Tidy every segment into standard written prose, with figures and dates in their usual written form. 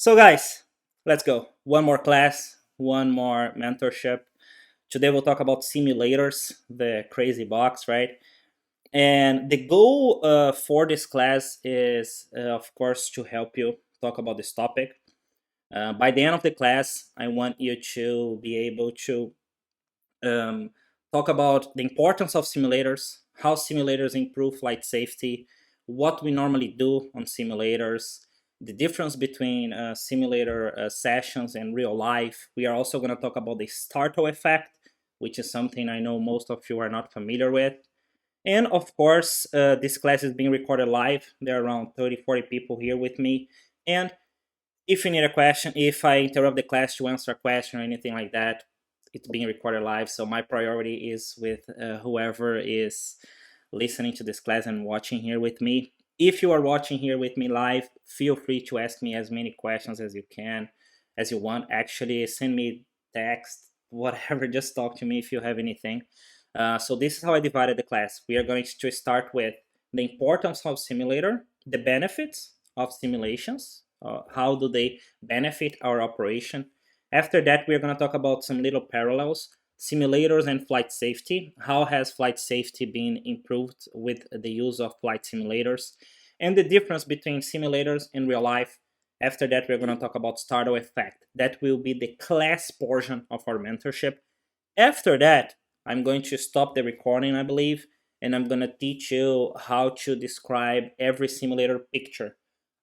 So guys, let's go. One more class, one more mentorship. Today we'll talk about simulators, the crazy box, right? And the goal for this class is, of course, to help you talk about this topic. By the end of the class, I want you to be able to um, talk about the importance of simulators, how simulators improve flight safety, what we normally do on simulators, the difference between simulator sessions and real life. We are also going to talk about the startle effect, which is something I know most of you are not familiar with. And of course, this class is being recorded live. There are around 30-40 people here with me. And if you need a question, if I interrupt the class to answer a question or anything like that, it's being recorded live. So my priority is with whoever is listening to this class and watching here with me. If you are watching here with me live, feel free to ask me as many questions as you can, as you want. Actually, send me text, whatever. Just talk to me if you have anything. So this is how I divided the class. We are going to start with the importance of simulator, the benefits of simulations, how do they benefit our operation. After that, we're going to talk about some little parallels, simulators and flight safety. How has flight safety been improved with the use of flight simulators? And the difference between simulators and real life. After that, we're going to talk about startle effect. That will be the class portion of our mentorship. After that, I'm going to stop the recording, I believe, and I'm going to teach you how to describe every simulator picture.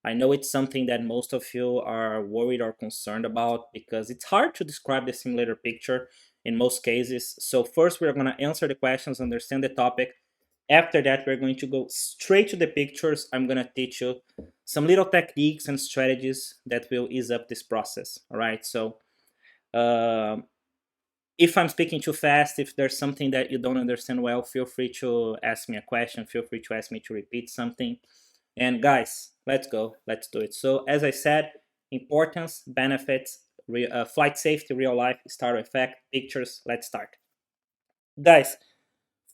I know it's something that most of you are worried or concerned about because it's hard to describe the simulator picture in most cases. So first we're going to answer the questions, understand the topic. After that, we're going to go straight to the pictures. I'm going to teach you some little techniques and strategies that will ease up this process. All right. So uh, if I'm speaking too fast, if there's something that you don't understand well, feel free to ask me a question. Feel free to ask me to repeat something. And guys, let's go. Let's do it. So as I said, importance, benefits, flight safety, real life, startle effect, pictures. Let's start. Guys,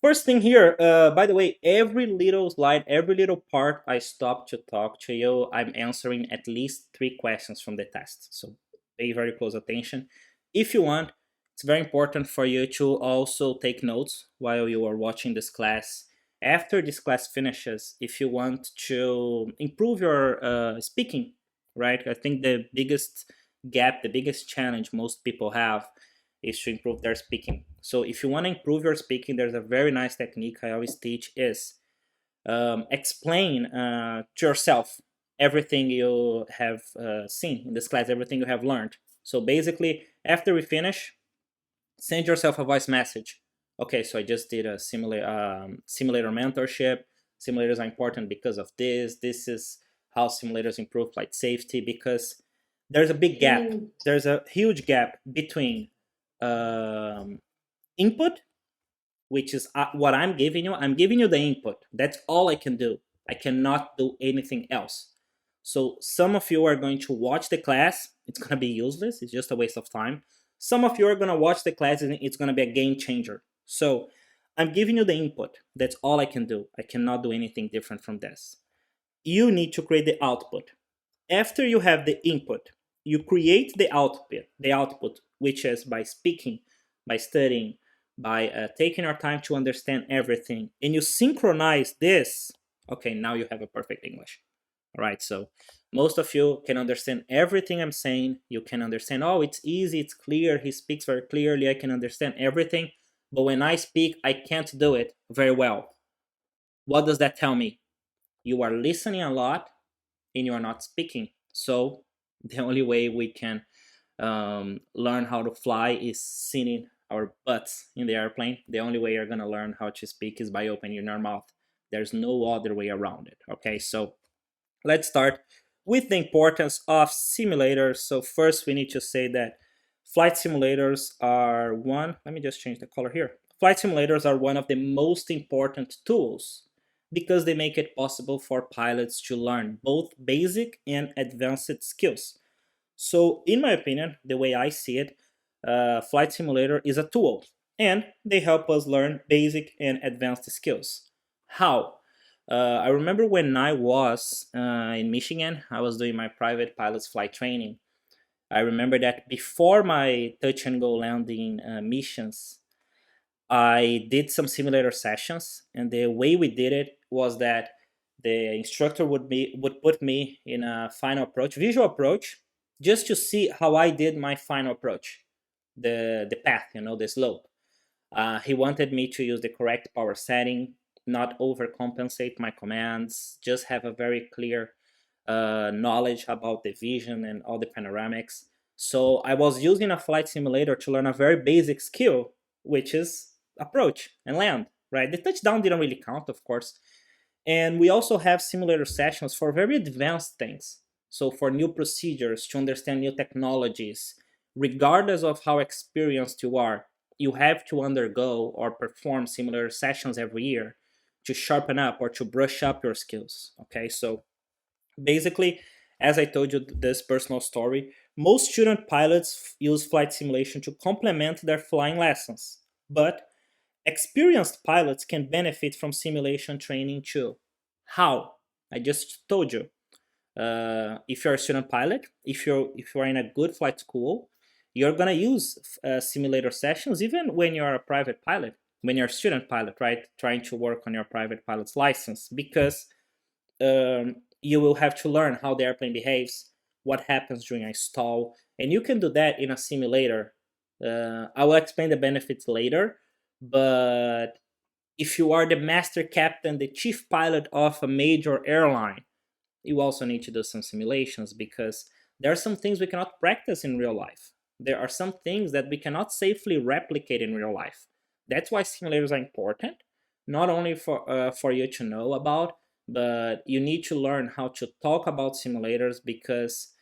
first thing here, by the way, every little slide, every little part I stop to talk to you, I'm answering at least 3 questions from the test. So pay very close attention. If you want, it's very important for you to also take notes while you are watching this class. After this class finishes, if you want to improve your speaking, right? I think the biggest gap, the biggest challenge most people have is to improve their speaking. So if you want to improve your speaking, there's a very nice technique I always teach is explain to yourself everything you have seen in this class, everything you have learned. So basically, after we finish, send yourself a voice message. Okay, so I just did a simulator mentorship. Simulators are important because of this. This is how simulators improve flight safety because there's a big gap. There's a huge gap between um, input, which is what I'm giving you. I'm giving you the input. That's all I can do. I cannot do anything else. So some of you are going to watch the class. It's going to be useless. It's just a waste of time. Some of you are going to watch the class and it's going to be a game changer. So I'm giving you the input. That's all I can do. I cannot do anything different from this. You need to create the output. After you have the input, you create the output, which is by speaking, by studying, by taking your time to understand everything, and you synchronize this. Okay, now you have a perfect English. All right, so most of you can understand everything I'm saying. You can understand, oh, it's easy, it's clear, he speaks very clearly, I can understand everything. But when I speak, I can't do it very well. What does that tell me? You are listening a lot and you are not speaking. So the only way we can learn how to fly is sitting our butts in the airplane. The only way you're gonna learn how to speak is by opening your mouth. There's no other way around it. Okay, so let's start with the importance of simulators. So first we need to say that flight simulators are one, let me just change the color here. Flight simulators are one of the most important tools because they make it possible for pilots to learn both basic and advanced skills. So in my opinion, the way I see it, flight simulator is a tool and they help us learn basic and advanced skills. How? I remember when I was in Michigan, I was doing my private pilot's flight training. I remember that before my touch and go landing missions, I did some simulator sessions, and the way we did it was that the instructor would put me in a final approach, visual approach, just to see how I did my final approach, the path, the slope. He wanted me to use the correct power setting, not overcompensate my commands, just have a very clear knowledge about the vision and all the panoramics. So I was using a flight simulator to learn a very basic skill, which is approach and land, right? The touchdown didn't really count, of course. And we also have simulator sessions for very advanced things. So for new procedures, to understand new technologies, regardless of how experienced you are, you have to undergo or perform similar sessions every year to sharpen up or to brush up your skills. Okay, so basically, as I told you this personal story, most student pilots use flight simulation to complement their flying lessons, but experienced pilots can benefit from simulation training too. How? I just told you. If you're a student pilot, if you're in a good flight school, you're gonna use simulator sessions even when you're a private pilot, when you're a student pilot, right? Trying to work on your private pilot's license, because you will have to learn how the airplane behaves, what happens during a stall, and you can do that in a simulator. I will explain the benefits later, but if you are the master captain, the chief pilot of a major airline, you also need to do some simulations, because there are some things we cannot practice in real life. There are some things that we cannot safely replicate in real life. That's why simulators are important, not only for you to know about, but you need to learn how to talk about simulators, because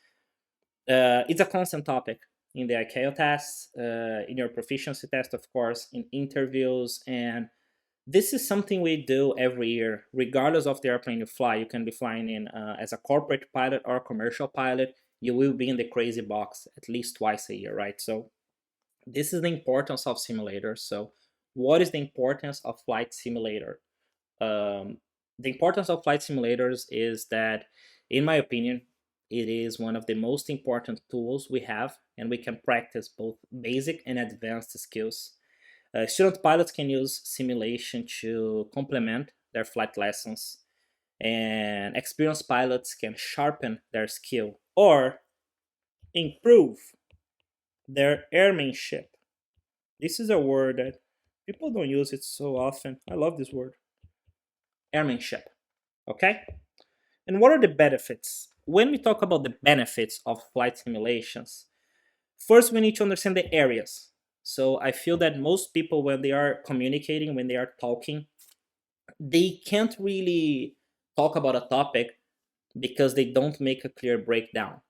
it's a constant topic in the ICAO tests, in your proficiency test, of course, in interviews, and this is something we do every year, regardless of the airplane you fly. You can be flying in as a corporate pilot or a commercial pilot. You will be in the crazy box at least twice a year, right? So this is the importance of simulators. So what is the importance of flight simulator? Um, the importance of flight simulators is that, in my opinion, it is one of the most important tools we have, and we can practice both basic and advanced skills. Student pilots can use simulation to complement their flight lessons, and experienced pilots can sharpen their skill or improve their airmanship. This is a word that people don't use it so often. I love this word, airmanship. Okay? And what are the benefits? When we talk about the benefits of flight simulations, first we need to understand the areas. So I feel that most people, when they are communicating, when they are talking, they can't really talk about a topic because they don't make a clear breakdown.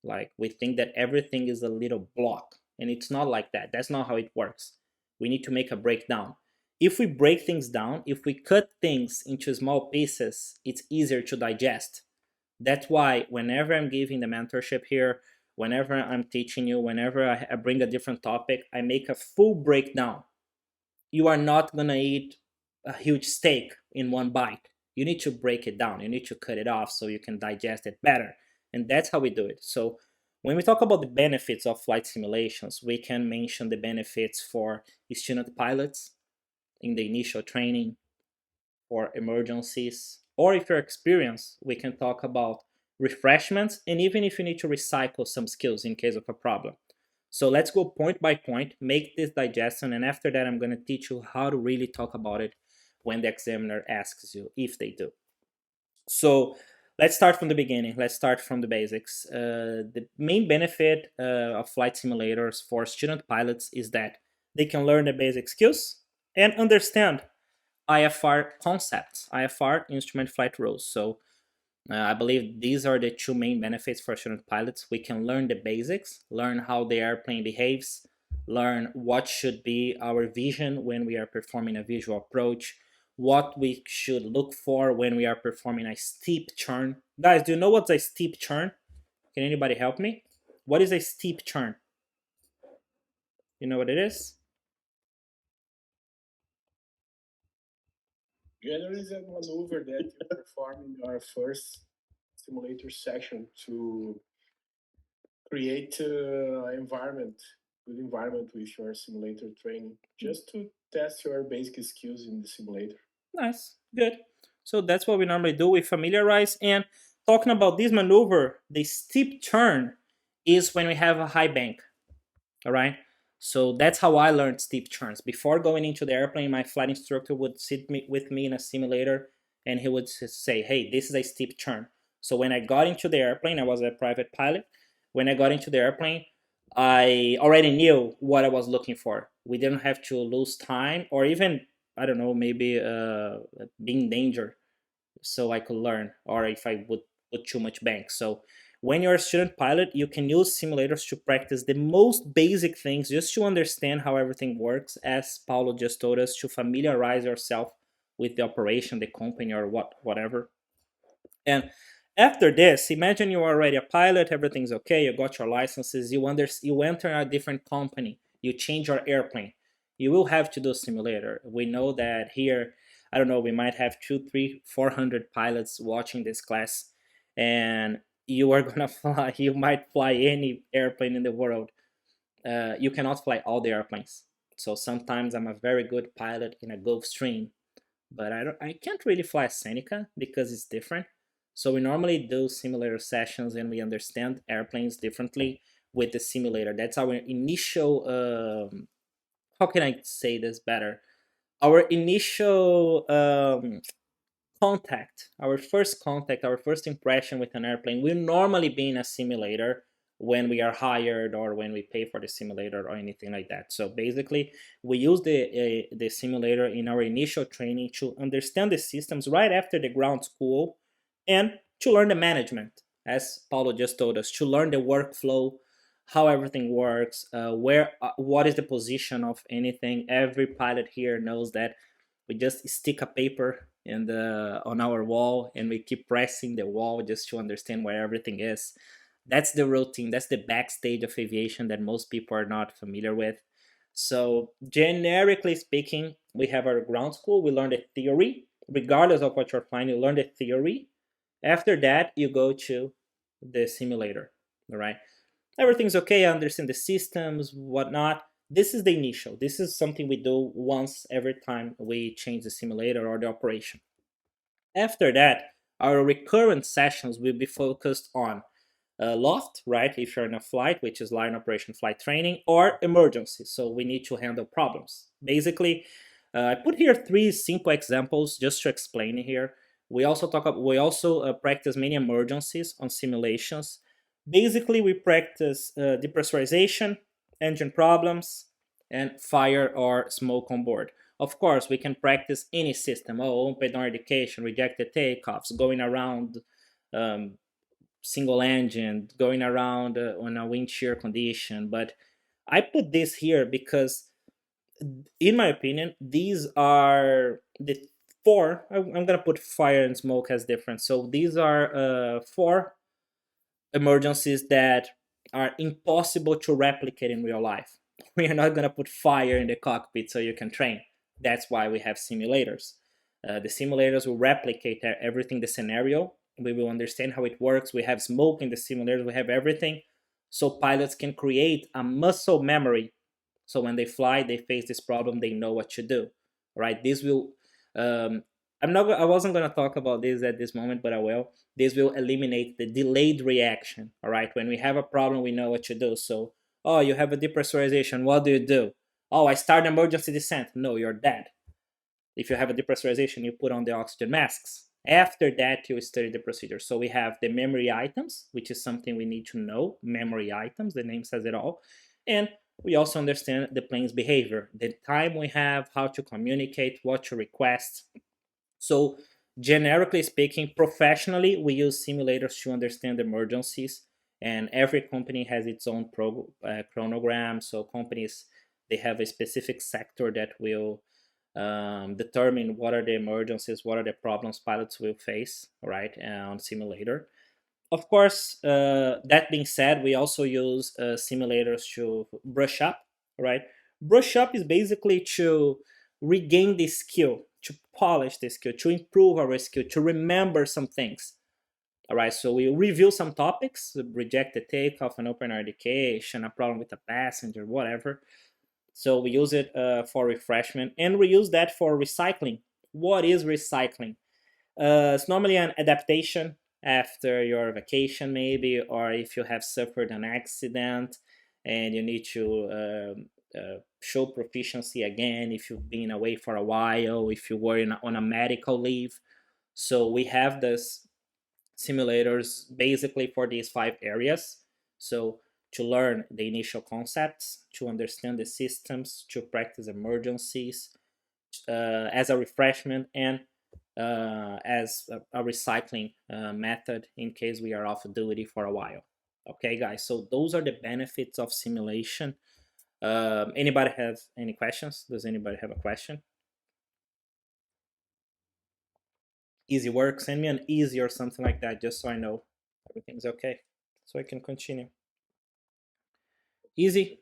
Like, we think that everything is a little block, and it's not like that. That's not how it works. We need to make a breakdown. If we break things down, if we cut things into small pieces, it's easier to digest. That's why whenever I'm giving the mentorship here, whenever I'm teaching you, whenever I bring a different topic, I make a full breakdown. You are not going to eat a huge steak in one bite. You need to break it down. You need to cut it off so you can digest it better. And that's how we do it. So when we talk about the benefits of flight simulations, we can mention the benefits for student pilots in the initial training, for emergencies, or if you're experienced, we can talk about refreshments, and even if you need to recycle some skills in case of a problem. So let's go point by point, make this digestion, and after that, I'm going to teach you how to really talk about it when the examiner asks you, if they do. So let's start from the beginning. Let's start from the basics. The main benefit of flight simulators for student pilots is that they can learn the basic skills and understand IFR concepts, IFR instrument flight rules. So I believe these are the two main benefits for student pilots. We can learn the basics, learn how the airplane behaves, learn what should be our vision when we are performing a visual approach, what we should look for when we are performing a steep turn. Guys, do you know what's a steep turn? Can anybody help me? What is a steep turn? You know what it is? Generally, is a maneuver that you perform in your first simulator session to create good environment with your simulator training, just to test your basic skills in the simulator. Nice, good. So that's what we normally do. We familiarize. And talking about this maneuver, the steep turn is when we have a high bank. All right. So that's how I learned steep turns. Before going into the airplane, my flight instructor would with me in a simulator, and he would say, "Hey, this is a steep turn." So when I got into the airplane, I was a private pilot. When I got into the airplane, I already knew what I was looking for. We didn't have to lose time, or even, I don't know, maybe being in danger, so I could learn, or if I would put too much bank. So when you're a student pilot, you can use simulators to practice the most basic things, just to understand how everything works, as Paulo just told us, to familiarize yourself with the operation, the company, or whatever. And after this, imagine you're already a pilot, everything's okay, you got your licenses, you enter a different company, you change your airplane. You will have to do simulator. We know that here, I don't know, we might have 2, 3, 400 pilots watching this class, and you are gonna fly, you might fly any airplane in the world. You cannot fly all the airplanes. So sometimes I'm a very good pilot in a Gulfstream, but I can't really fly a Seneca because it's different. So we normally do simulator sessions and we understand airplanes differently with the simulator. That's our initial. How can I say this better? Our initial contact, our first impression with an airplane will normally be in a simulator when we are hired or when we pay for the simulator or anything like that. So basically, we use the simulator in our initial training to understand the systems right after the ground school, and to learn the management, as Paulo just told us, to learn the workflow, how everything works, what is the position of anything. Every pilot here knows that we just stick a paper on our wall and we keep pressing the wall just to understand where everything is. That's the routine, that's the backstage of aviation that most people are not familiar with. So generically speaking, we have our ground school, we learn the theory. Regardless of what you're flying, you learn the theory. After that, you go to the simulator. All right, everything's okay, I understand the systems, whatnot. This is the initial. This is something we do once every time we change the simulator or the operation. After that, our recurrent sessions will be focused on loft, right? If you're in a flight, which is line operation flight training, or emergency. So we need to handle problems. Basically, I put here 3 simple examples just to explain here. We also practice many emergencies on simulations. Basically, we practice depressurization, engine problems, and fire or smoke on board. Of course, we can practice any system. Oh, open door indication, rejected takeoffs, going around um, single engine, going around on a wind shear condition. But I put this here because, in my opinion, these are the four. I'm gonna put fire and smoke as different. So these are 4 emergencies that are impossible to replicate in real life. We are not gonna put fire in the cockpit so you can train. That's why we have simulators. The simulators will replicate everything, the scenario. We will understand how it works. We have smoke in the simulators. We have everything, so pilots can create a muscle memory. So when they fly, they face this problem. They know what to do. Right? This will. Um, I'm not. I wasn't gonna talk about this at this moment, but I will. This will eliminate the delayed reaction. All right. When we have a problem, we know what to do. So, oh, you have a depressurization. What do you do? Oh, I start emergency descent. No, you're dead. If you have a depressurization, you put on the oxygen masks. After that, you study the procedure. So we have the memory items, which is something we need to know. Memory items, the name says it all. And we also understand the plane's behavior, the time we have, how to communicate, what to request. So, generically speaking, professionally, we use simulators to understand emergencies, and every company has its own chronogram. So, companies, they have a specific sector that will determine what are the emergencies, what are the problems pilots will face, right, on simulator. Of course, that being said, we also use simulators to brush up, right? Brush up is basically to regain the skill, to polish the skill, to improve our skill, to remember some things. All right, so we review some topics: rejected takeoff, an open indication, a problem with a passenger, whatever. So we use it for refreshment, and we use that for recycling. What is recycling? It's normally an adaptation after your vacation, maybe, or if you have suffered an accident and you need to show proficiency again, if you've been away for a while, if you were on a medical leave. So we have this simulators basically for these 5 areas. So to learn the initial concepts, to understand the systems, to practice emergencies, as a refreshment, and as a recycling method in case we are off duty for a while. Okay, guys, so those are the benefits of simulation. Anybody have any questions? Does anybody have a question? Easy work, send me an easy or something like that, just so I know everything's okay, so I can continue. Easy?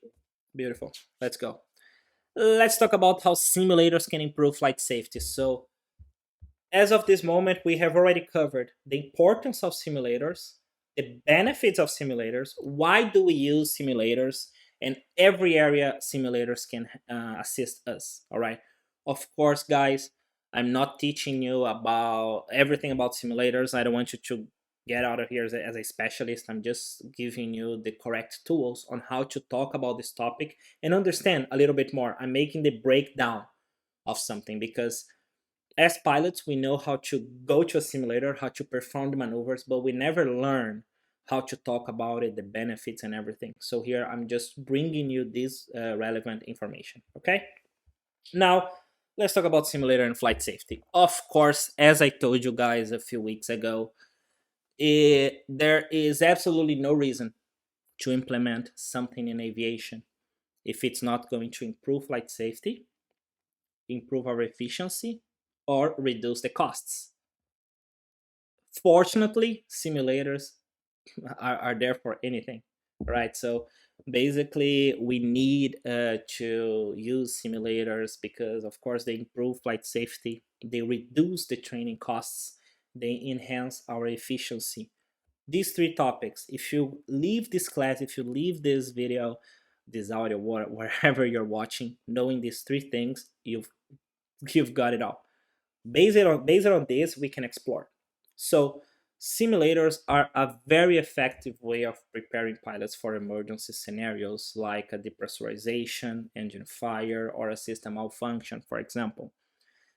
Beautiful. Let's go. Let's talk about how simulators can improve flight safety. So as of this moment, we have already covered the importance of simulators, the benefits of simulators, why do we use simulators, and every area simulators can assist us. All right. Of course, guys, I'm not teaching you about everything about simulators. I don't want you to get out of here as a specialist. I'm just giving you the correct tools on how to talk about this topic and understand a little bit more. I'm making the breakdown of something because as pilots, we know how to go to a simulator, how to perform the maneuvers, but we never learn how to talk about it, the benefits and everything. So here I'm just bringing you this relevant information, okay? Now, let's talk about simulator and flight safety. Of course, as I told you guys a few weeks ago, there is absolutely no reason to implement something in aviation if it's not going to improve flight safety, improve our efficiency, or reduce the costs. Fortunately, simulators are there for anything, right? So basically, we need to use simulators because, of course, they improve flight safety, they reduce the training costs, they enhance our efficiency. These 3 topics, if you leave this class, if you leave this video, this audio, wherever you're watching, knowing these 3 things, you've got it all. Based on this, we can explore. So simulators are a very effective way of preparing pilots for emergency scenarios like a depressurization, engine fire, or a system malfunction, for example.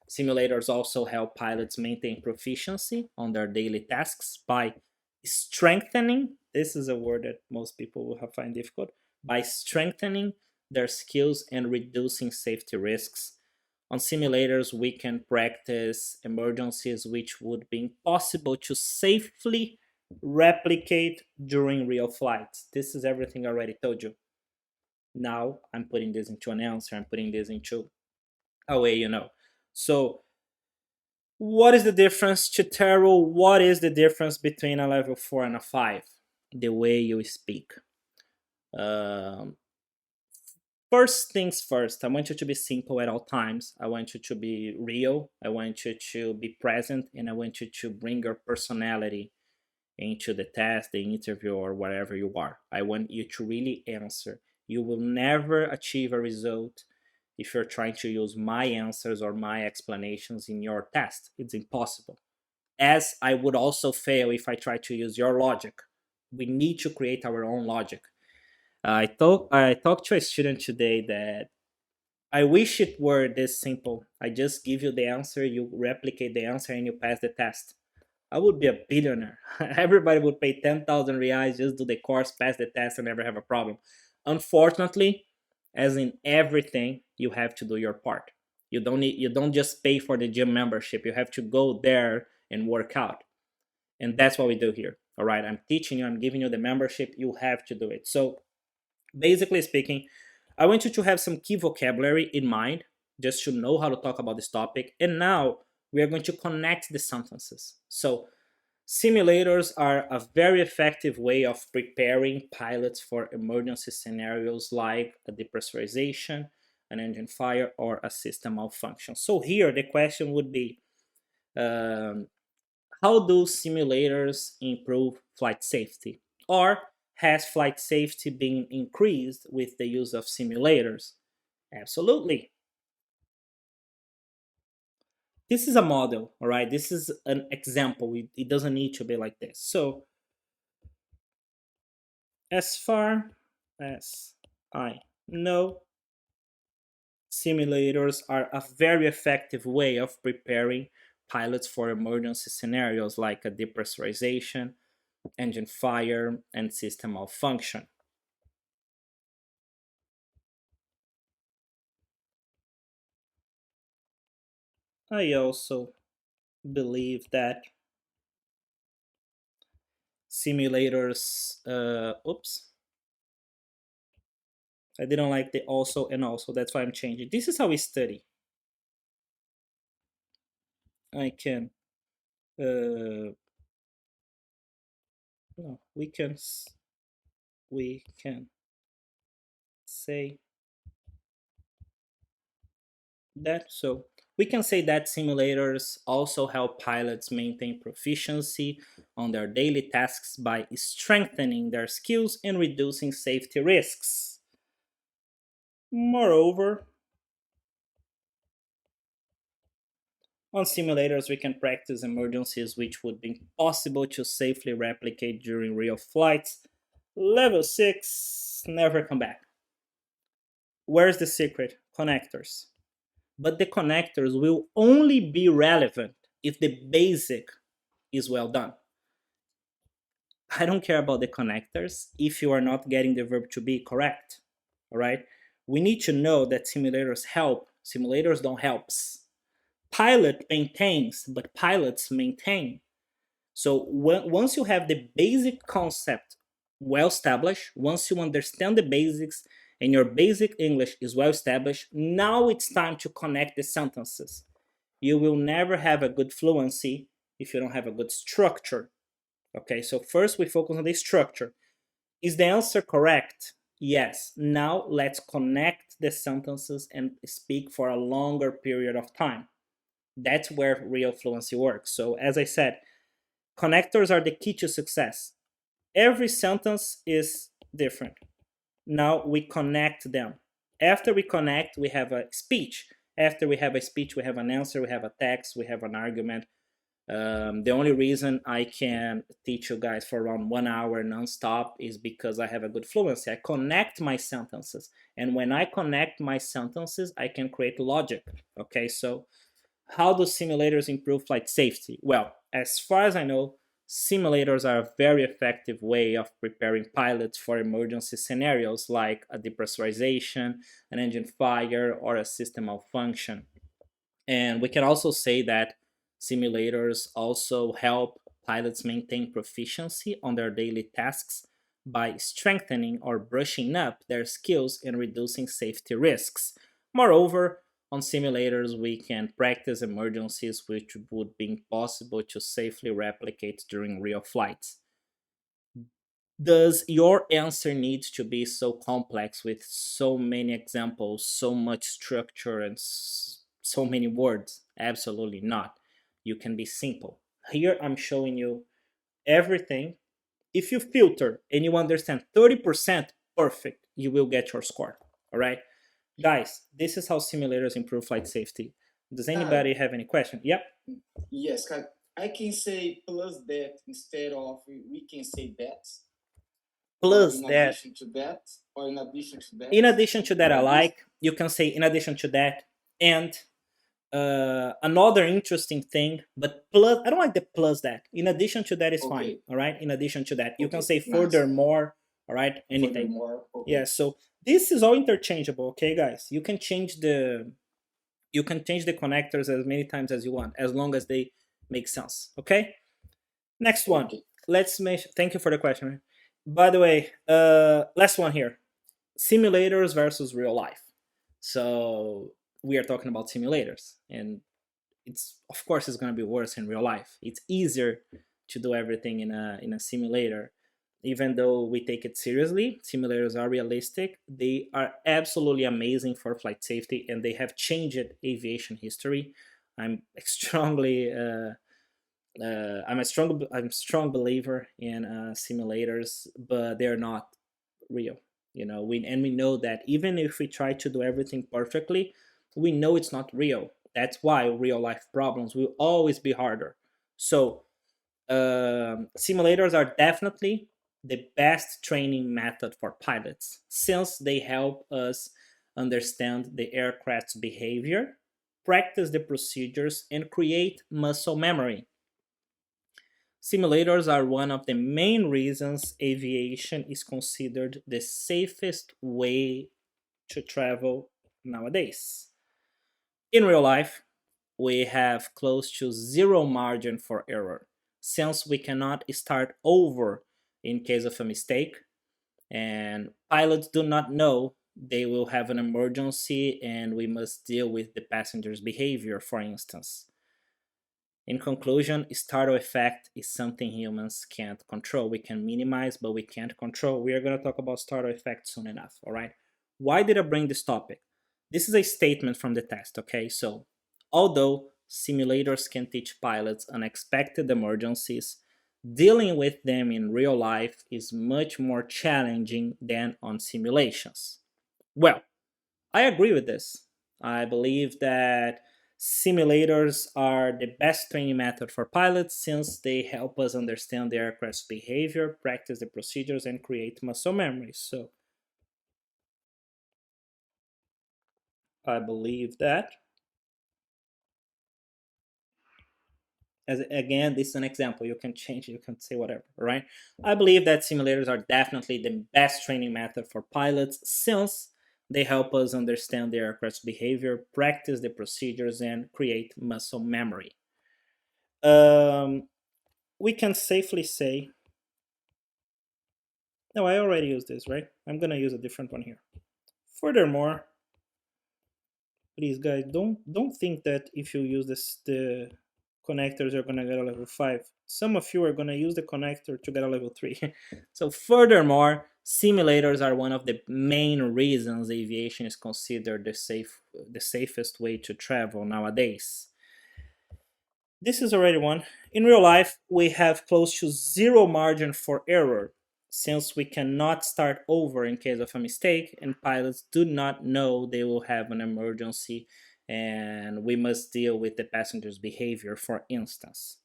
Simulators also help pilots maintain proficiency on their daily tasks by strengthening, this is a word that most people will find difficult, by strengthening their skills and reducing safety risks. On simulators, we can practice emergencies which would be impossible to safely replicate during real flights. This is everything I already told you. Now I'm putting this into an answer, I'm putting this into a way you know. So what is the difference, Chitaro? What is the difference between a level 4 and a 5? The way you speak. Um, First things first, I want you to be simple at all times. I want you to be real. I want you to be present, and I want you to bring your personality into the test, the interview, or wherever you are. I want you to really answer. You will never achieve a result if you're trying to use my answers or my explanations in your test. It's impossible. As I would also fail if I try to use your logic. We need to create our own logic. I talked to a student today that I wish it were this simple. I just give you the answer, you replicate the answer, and you pass the test. I would be a billionaire. Everybody would pay 10,000 reais, just do the course, pass the test, and never have a problem. Unfortunately, as in everything, you have to do your part. You don't just pay for the gym membership. You have to go there and work out. And that's what we do here. All right, I'm teaching you, I'm giving you the membership, you have to do it. So basically speaking, I want you to have some key vocabulary in mind just to know how to talk about this topic. And now we are going to connect the sentences. So simulators are a very effective way of preparing pilots for emergency scenarios like a depressurization, an engine fire, or a system malfunction. So here the question would be, how do simulators improve flight safety? Or has flight safety been increased with the use of simulators? Absolutely. This is a model, all right? This is an example. It doesn't need to be like this. So, as far as I know, simulators are a very effective way of preparing pilots for emergency scenarios like a depressurization, engine fire, and system malfunction. I also believe that simulators, oops, I didn't like the also and also, that's why I'm changing. This is how we study. I can, no, we can say that. So we can say that simulators also help pilots maintain proficiency on their daily tasks by strengthening their skills and reducing safety risks. Moreover, on simulators, we can practice emergencies which would be impossible to safely replicate during real flights. Level 6, never come back. Where's the secret? Connectors. But the connectors will only be relevant if the basic is well done. I don't care about the connectors if you are not getting the verb to be correct. All right? We need to know that simulators help, simulators don't help. Pilot maintains, but pilots maintain. So once you have the basic concept well established, once you understand the basics and your basic English is well established, now it's time to connect the sentences. You will never have a good fluency if you don't have a good structure. Okay, so first we focus on the structure. Is the answer correct? Yes. Now let's connect the sentences and speak for a longer period of time. That's where real fluency works. So as I said, connectors are the key to success. Every sentence is different. Now we connect them. After we connect, we have a speech. After we have a speech, we have an answer, we have a text, we have an argument. The only reason I can teach you guys for around 1 hour nonstop is because I have a good fluency. I connect my sentences. And when I connect my sentences, I can create logic. Okay, so how do simulators improve flight safety? Well, as far as I know, simulators are a very effective way of preparing pilots for emergency scenarios like a depressurization, an engine fire, or a system malfunction. And we can also say that simulators also help pilots maintain proficiency on their daily tasks by strengthening or brushing up their skills and reducing safety risks. Moreover, on simulators, we can practice emergencies which would be impossible to safely replicate during real flights. Does your answer need to be so complex with so many examples, so much structure, and so many words? Absolutely not. You can be simple. Here I'm showing you everything. If you filter and you understand 30%, perfect, you will get your score. All right, guys, this is how simulators improve flight safety. Does anybody have any question? Yep. Yes, I can say plus that instead of we can say that. Plus in that. Addition to that, or in addition to that. In addition to that, I like. You can say in addition to that, and another interesting thing, but plus I don't like the plus that. In addition to that is Okay. fine. All right. In addition to that, you Okay, can say nice. furthermore. All right. Anything. Furthermore, okay. Yeah. So this is all interchangeable. Okay, guys. You can change the connectors as many times as you want, as long as they make sense. Okay. Next one. Okay. Let's make. Thank you for the question. By the way, last one here. Simulators versus real life. So we are talking about simulators, and it's of course it's going to be worse in real life. It's easier to do everything in a simulator, even though we take it seriously, simulators are realistic. They are absolutely amazing for flight safety, and they have changed aviation history. I'm strongly I'm a strong believer in simulators, but they're not real. We know that even if we try to do everything perfectly, we know it's not real. That's why real life problems will always be harder. So simulators are definitely the best training method for pilots, since they help us understand the aircraft's behavior, practice the procedures, and create muscle memory. Simulators are one of the main reasons aviation is considered the safest way to travel nowadays. In real life, we have close to zero margin for error, since we cannot start over in case of a mistake, and pilots do not know they will have an emergency and we must deal with the passenger's behavior, for instance. In conclusion, startle effect is something humans can't control. We can minimize, but we can't control. We are going to talk about startle effect soon enough, all right? Why did I bring this topic? This is a statement from the test, okay? So, although simulators can teach pilots unexpected emergencies, dealing with them in real life is much more challenging than on simulations. Well, I agree with this. I believe that simulators are the best training method for pilots, since they help us understand the aircraft's behavior, practice the procedures, and create muscle memory. So I believe that. As again, this is an example. You can change it, you can say whatever, right? I believe that simulators are definitely the best training method for pilots, since they help us understand the aircraft's behavior, practice the procedures, and create muscle memory. Um, we can safely say, no, I already used this, right? I'm gonna use a different one here. Furthermore, please guys, don't think that if you use the connectors you're gonna get a level 5. Some of you are gonna use the connector to get a level 3. So furthermore, simulators are one of the main reasons aviation is considered the safest way to travel nowadays. This is already one. In real life, we have close to zero margin for error, since we cannot start over in case of a mistake, and pilots do not know they will have an emergency and we must deal with the passenger's behavior, for instance.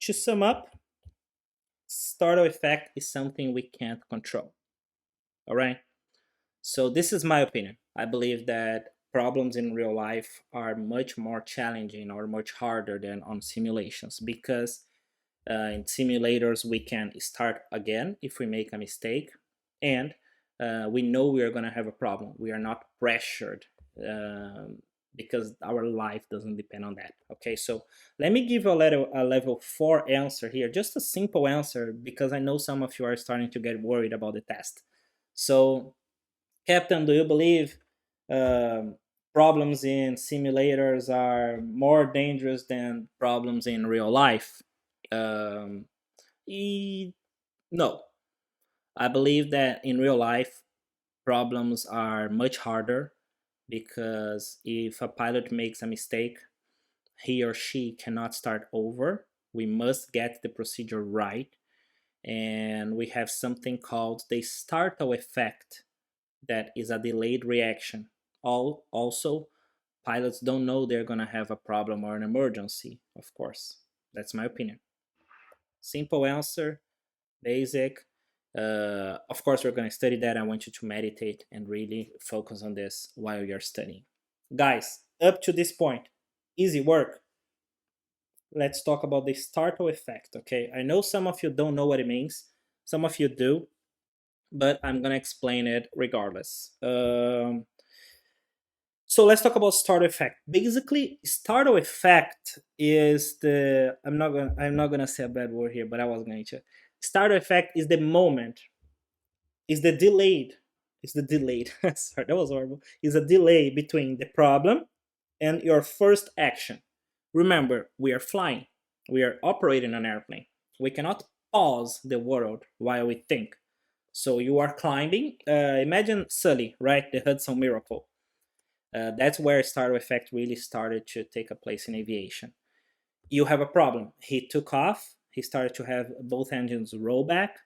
To sum up, startle effect is something we can't control. All right? So this is my opinion. I believe that problems in real life are much more challenging or much harder than on simulations, because in simulators we can start again if we make a mistake, and we know we are going to have a problem. We are not pressured, because our life doesn't depend on that. Okay, so let me give a level 4 answer here, just a simple answer, because I know some of you are starting to get worried about the test. So Captain, do you believe um, problems in simulators are more dangerous than problems in real life? Um, no. I believe that in real life, problems are much harder, because if a pilot makes a mistake, he or she cannot start over. We must get the procedure right. And we have something called the startle effect, that is a delayed reaction. Also, pilots don't know they're going to have a problem or an emergency, of course. That's my opinion. Simple answer, basic. Of course, we're going to study that. I want you to meditate and really focus on this while you're studying. Guys, up to this point, easy work. Let's talk about the startle effect, okay? I know some of you don't know what it means, some of you do, but I'm going to explain it regardless. So let's talk about startle effect. Basically, startle effect is the I'm not gonna say a bad word here, but I was going to. Startle effect is the moment, is the delayed, is the delayed. Sorry, that was horrible. Is a delay between the problem and your first action. Remember, we are flying. We are operating an airplane. We cannot pause the world while we think. So you are climbing. Imagine Sully, right? The Hudson Miracle. That's where startle effect really started to take a place in aviation. You have a problem. He took off. He started to have both engines roll back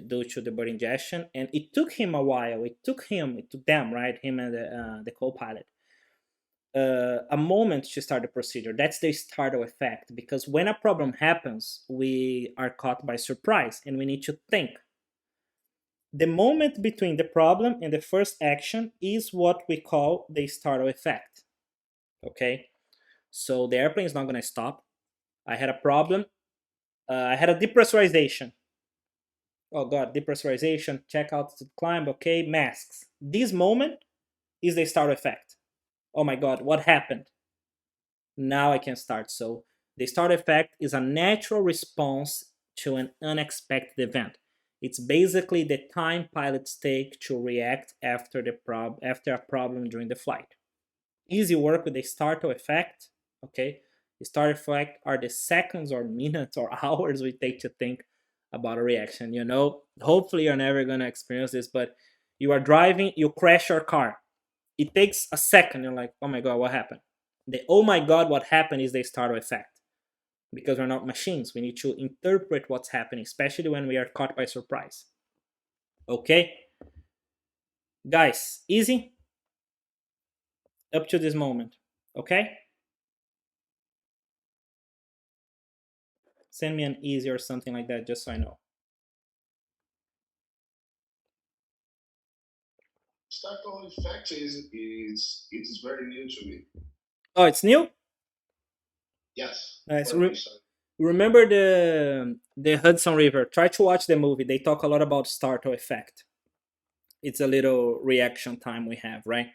due to the bird ingestion, and it took him a while. It took them, right? Him and the co-pilot, a moment to start the procedure. That's the startle effect, because when a problem happens, we are caught by surprise and we need to think. The moment between the problem and the first action is what we call the startle effect. Okay? So the airplane is not going to stop. I had a problem. I had a depressurization. Oh God, depressurization, check out the climb, okay, masks. This moment is the startle effect. Oh my God, what happened? Now I can start. So the startle effect is a natural response to an unexpected event. It's basically the time pilots take to react after a problem during the flight. Easy work with the startle effect. Okay, the startle effect are the seconds or minutes or hours we take to think about a reaction. You know, hopefully you're never gonna experience this, but you are driving, you crash your car. It takes a second. You're like, oh my God, what happened? The oh my God, what happened is the startle effect, because we're not machines. We need to interpret what's happening, especially when we are caught by surprise. Okay, guys, easy up to this moment. Okay, send me an easy or something like that, just so I know. Startle effect is very new to me. Oh, it's new. Yes. Nice. Remember the Hudson River? Try to watch the movie. They talk a lot about startle effect. It's a little reaction time we have, right?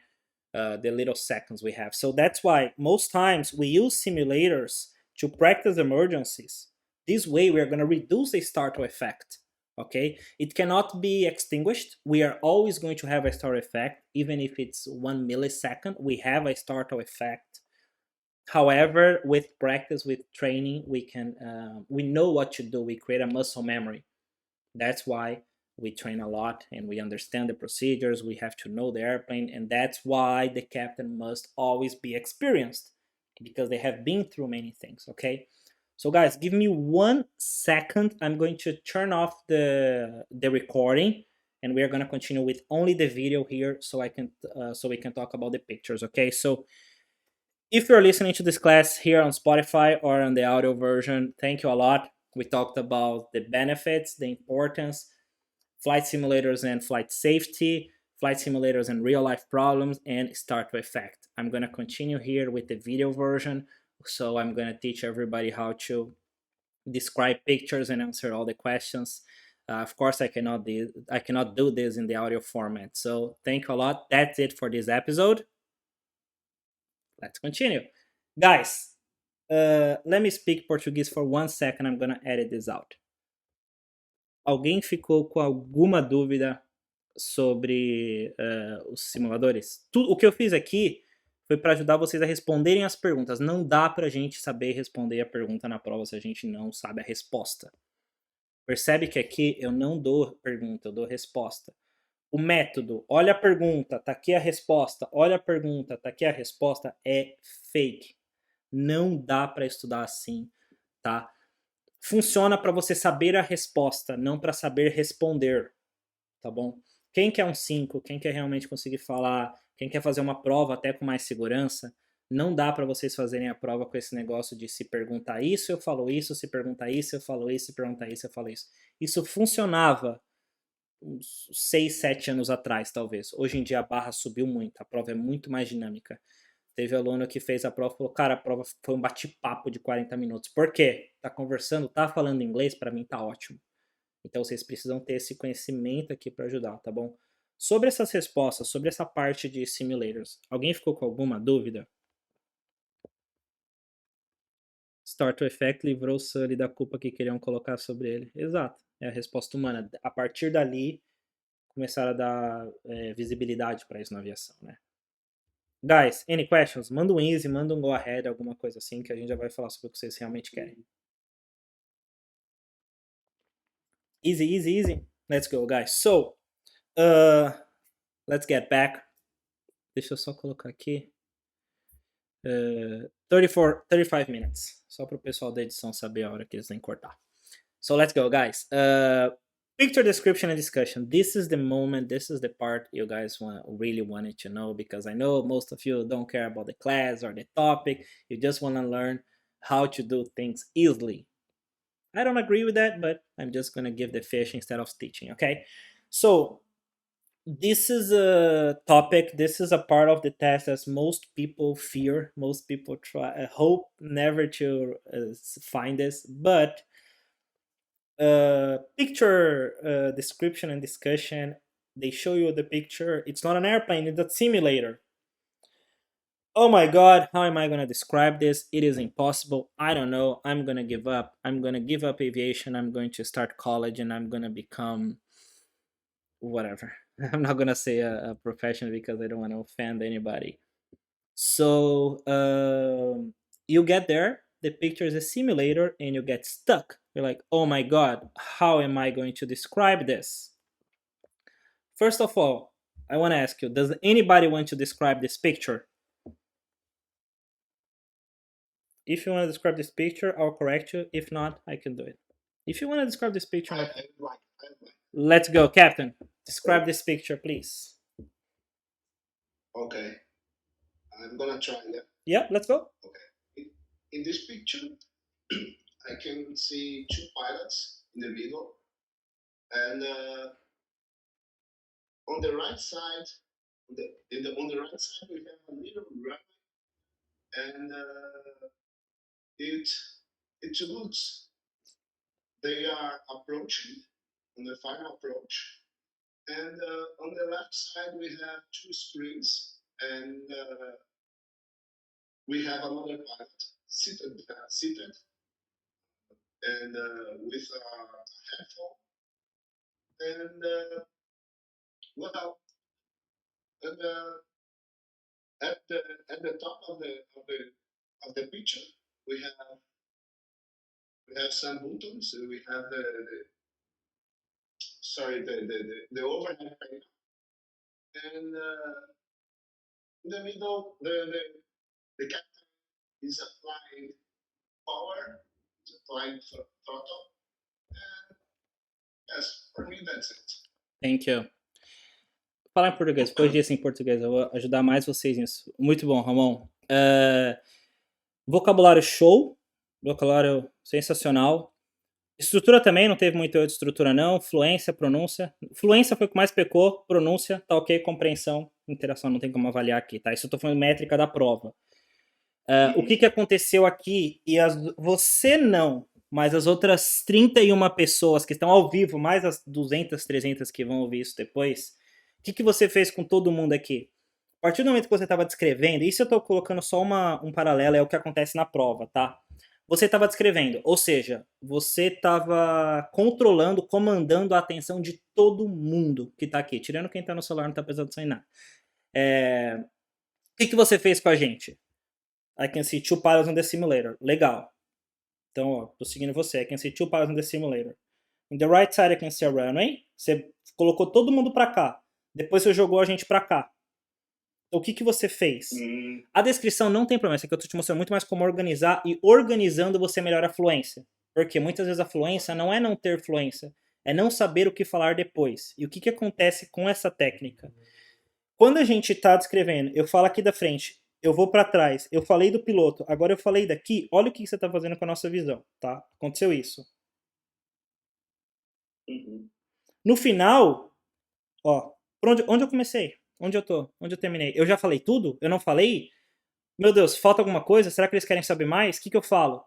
The little seconds we have. So that's why most times we use simulators to practice emergencies. This way we are going to reduce the startle effect. Okay, it cannot be extinguished. We are always going to have a startle effect, even if it's 1 millisecond. We have a startle effect. However, with practice, with training, we know what to do. We create a muscle memory. That's why we train a lot and we understand the procedures. We have to know the airplane, and that's why the captain must always be experienced, because they have been through many things. Okay, so guys, give me 1 second. I'm going to turn off the recording, and we are going to continue with only the video here, so we can talk about the pictures. Okay, so if you're listening to this class here on Spotify or on the audio version, thank you a lot. We talked about the benefits, the importance, flight simulators and flight safety, flight simulators and real life problems, and startle effect. I'm going to continue here with the video version. So I'm going to teach everybody how to describe pictures and answer all the questions. Of course, I cannot do this in the audio format. So thank you a lot. That's it for this episode. Let's continue. Guys, let me speak Portuguese for 1 second. I'm gonna edit this out. Alguém ficou com alguma dúvida sobre os simuladores? Tudo o que eu fiz aqui foi para ajudar vocês a responderem as perguntas. Não dá pra gente saber responder a pergunta na prova se a gente não sabe a resposta. Percebe que aqui eu não dou pergunta, eu dou resposta. O método, olha a pergunta, tá aqui a resposta, olha a pergunta, tá aqui a resposta, é fake. Não dá para estudar assim, tá? Funciona para você saber a resposta, não para saber responder, tá bom? Quem quer um 5, quem quer realmente conseguir falar, quem quer fazer uma prova até com mais segurança, não dá para vocês fazerem a prova com esse negócio de se perguntar isso, eu falo isso, se perguntar isso, eu falo isso, se perguntar isso, eu falo isso. Isso funcionava uns 6, 7 anos atrás, talvez. Hoje em dia a barra subiu muito, a prova é muito mais dinâmica. Teve aluno que fez a prova e falou, cara, a prova foi um bate-papo de 40 minutos. Por quê? Tá conversando, tá falando inglês, para mim tá ótimo. Então vocês precisam ter esse conhecimento aqui para ajudar, tá bom? Sobre essas respostas, sobre essa parte de simulators, alguém ficou com alguma dúvida? Startle Effect livrou o Sully da culpa que queriam colocar sobre ele. Exato, é a resposta humana. A partir dali, começaram a dar visibilidade para isso na aviação, né? Guys, any questions? Manda um easy, manda um go ahead, alguma coisa assim, que a gente já vai falar sobre o que vocês realmente querem. Easy, easy, easy. Let's go, guys. So, let's get back. Deixa eu só colocar aqui. 35 minutes. Só para o pessoal da edição saber a hora que eles têm que cortar. So let's go, guys. Picture description and discussion. This is the moment, this is the part you guys really wanted to know, because I know most of you don't care about the class or the topic. You just want to learn how to do things easily. I don't agree with that, but I'm just going to give the fish instead of teaching, okay? So this is a topic, this is a part of the test that most people fear, most people hope never to find this, but picture description and discussion, they show you the picture. It's not an airplane, it's a simulator. Oh my god, how am I going to describe this? It is impossible. I don't know. I'm going to give up. I'm going to give up aviation. I'm going to start college and I'm going to become whatever. I'm not going to say a profession because I don't want to offend anybody. So you get there, the picture is a simulator, and you get stuck. You're like, oh my god, how am I going to describe this? First of all, I want to ask you, does anybody want to describe this picture? If you want to describe this picture, I'll correct you. If not, I can do it. If you want to describe this picture, I like. Let's go, Captain. Describe this picture, please. Okay. I'm gonna try that. Yeah, let's go. Okay. In this picture, I can see two pilots in the middle, and on the right side, on the right side, we have a little runway, and it looks they are approaching on the final approach, and on the left side we have two screens, and we have another pilot seated and with a headphone, and well, and at the top of the picture we have some buttons. We have the overhead panel, and in the middle the captain is applying power, is applying throttle, and yes, for me that's it. Thank you. Vou falar em português, depois disso em português, eu vou ajudar mais vocês nisso. Muito bom, Ramon. Vocabulário show, vocabulário sensacional. Estrutura também, não teve muito erro de estrutura não. Fluência, pronúncia. Fluência foi o que mais pecou, pronúncia, tá ok, compreensão, interação não tem como avaliar aqui, tá? Isso eu tô falando métrica da prova. O que aconteceu aqui, e você não, mas as outras 31 pessoas que estão ao vivo, mais as 200, 300 que vão ouvir isso depois, o que você fez com todo mundo aqui? A partir do momento que você estava descrevendo, isso eu estou colocando só um paralelo, é o que acontece na prova, tá? Você estava descrevendo, ou seja, você estava controlando, comandando a atenção de todo mundo que está aqui, tirando quem está no celular, não está precisando sair nada. O que você fez com a gente? I can see two pilots on the simulator. Legal. Então, ó, tô seguindo você. I can see two pilots on the simulator. In the right side, I can see a runway. Você colocou todo mundo pra cá. Depois você jogou a gente pra cá. Então, o que você fez? A descrição não tem problema. Isso aqui eu tô te mostrando muito mais como organizar. E organizando você melhora a fluência. Porque muitas vezes a fluência não é não ter fluência. É não saber o que falar depois. E o que acontece com essa técnica? Quando a gente tá descrevendo, eu falo aqui da frente, eu vou para trás, eu falei do piloto, agora eu falei daqui, olha o que você tá fazendo com a nossa visão, tá? Aconteceu isso. No final, ó, onde eu comecei? Onde eu tô? Onde eu terminei? Eu já falei tudo? Eu não falei? Meu Deus, falta alguma coisa? Será que eles querem saber mais? O que eu falo?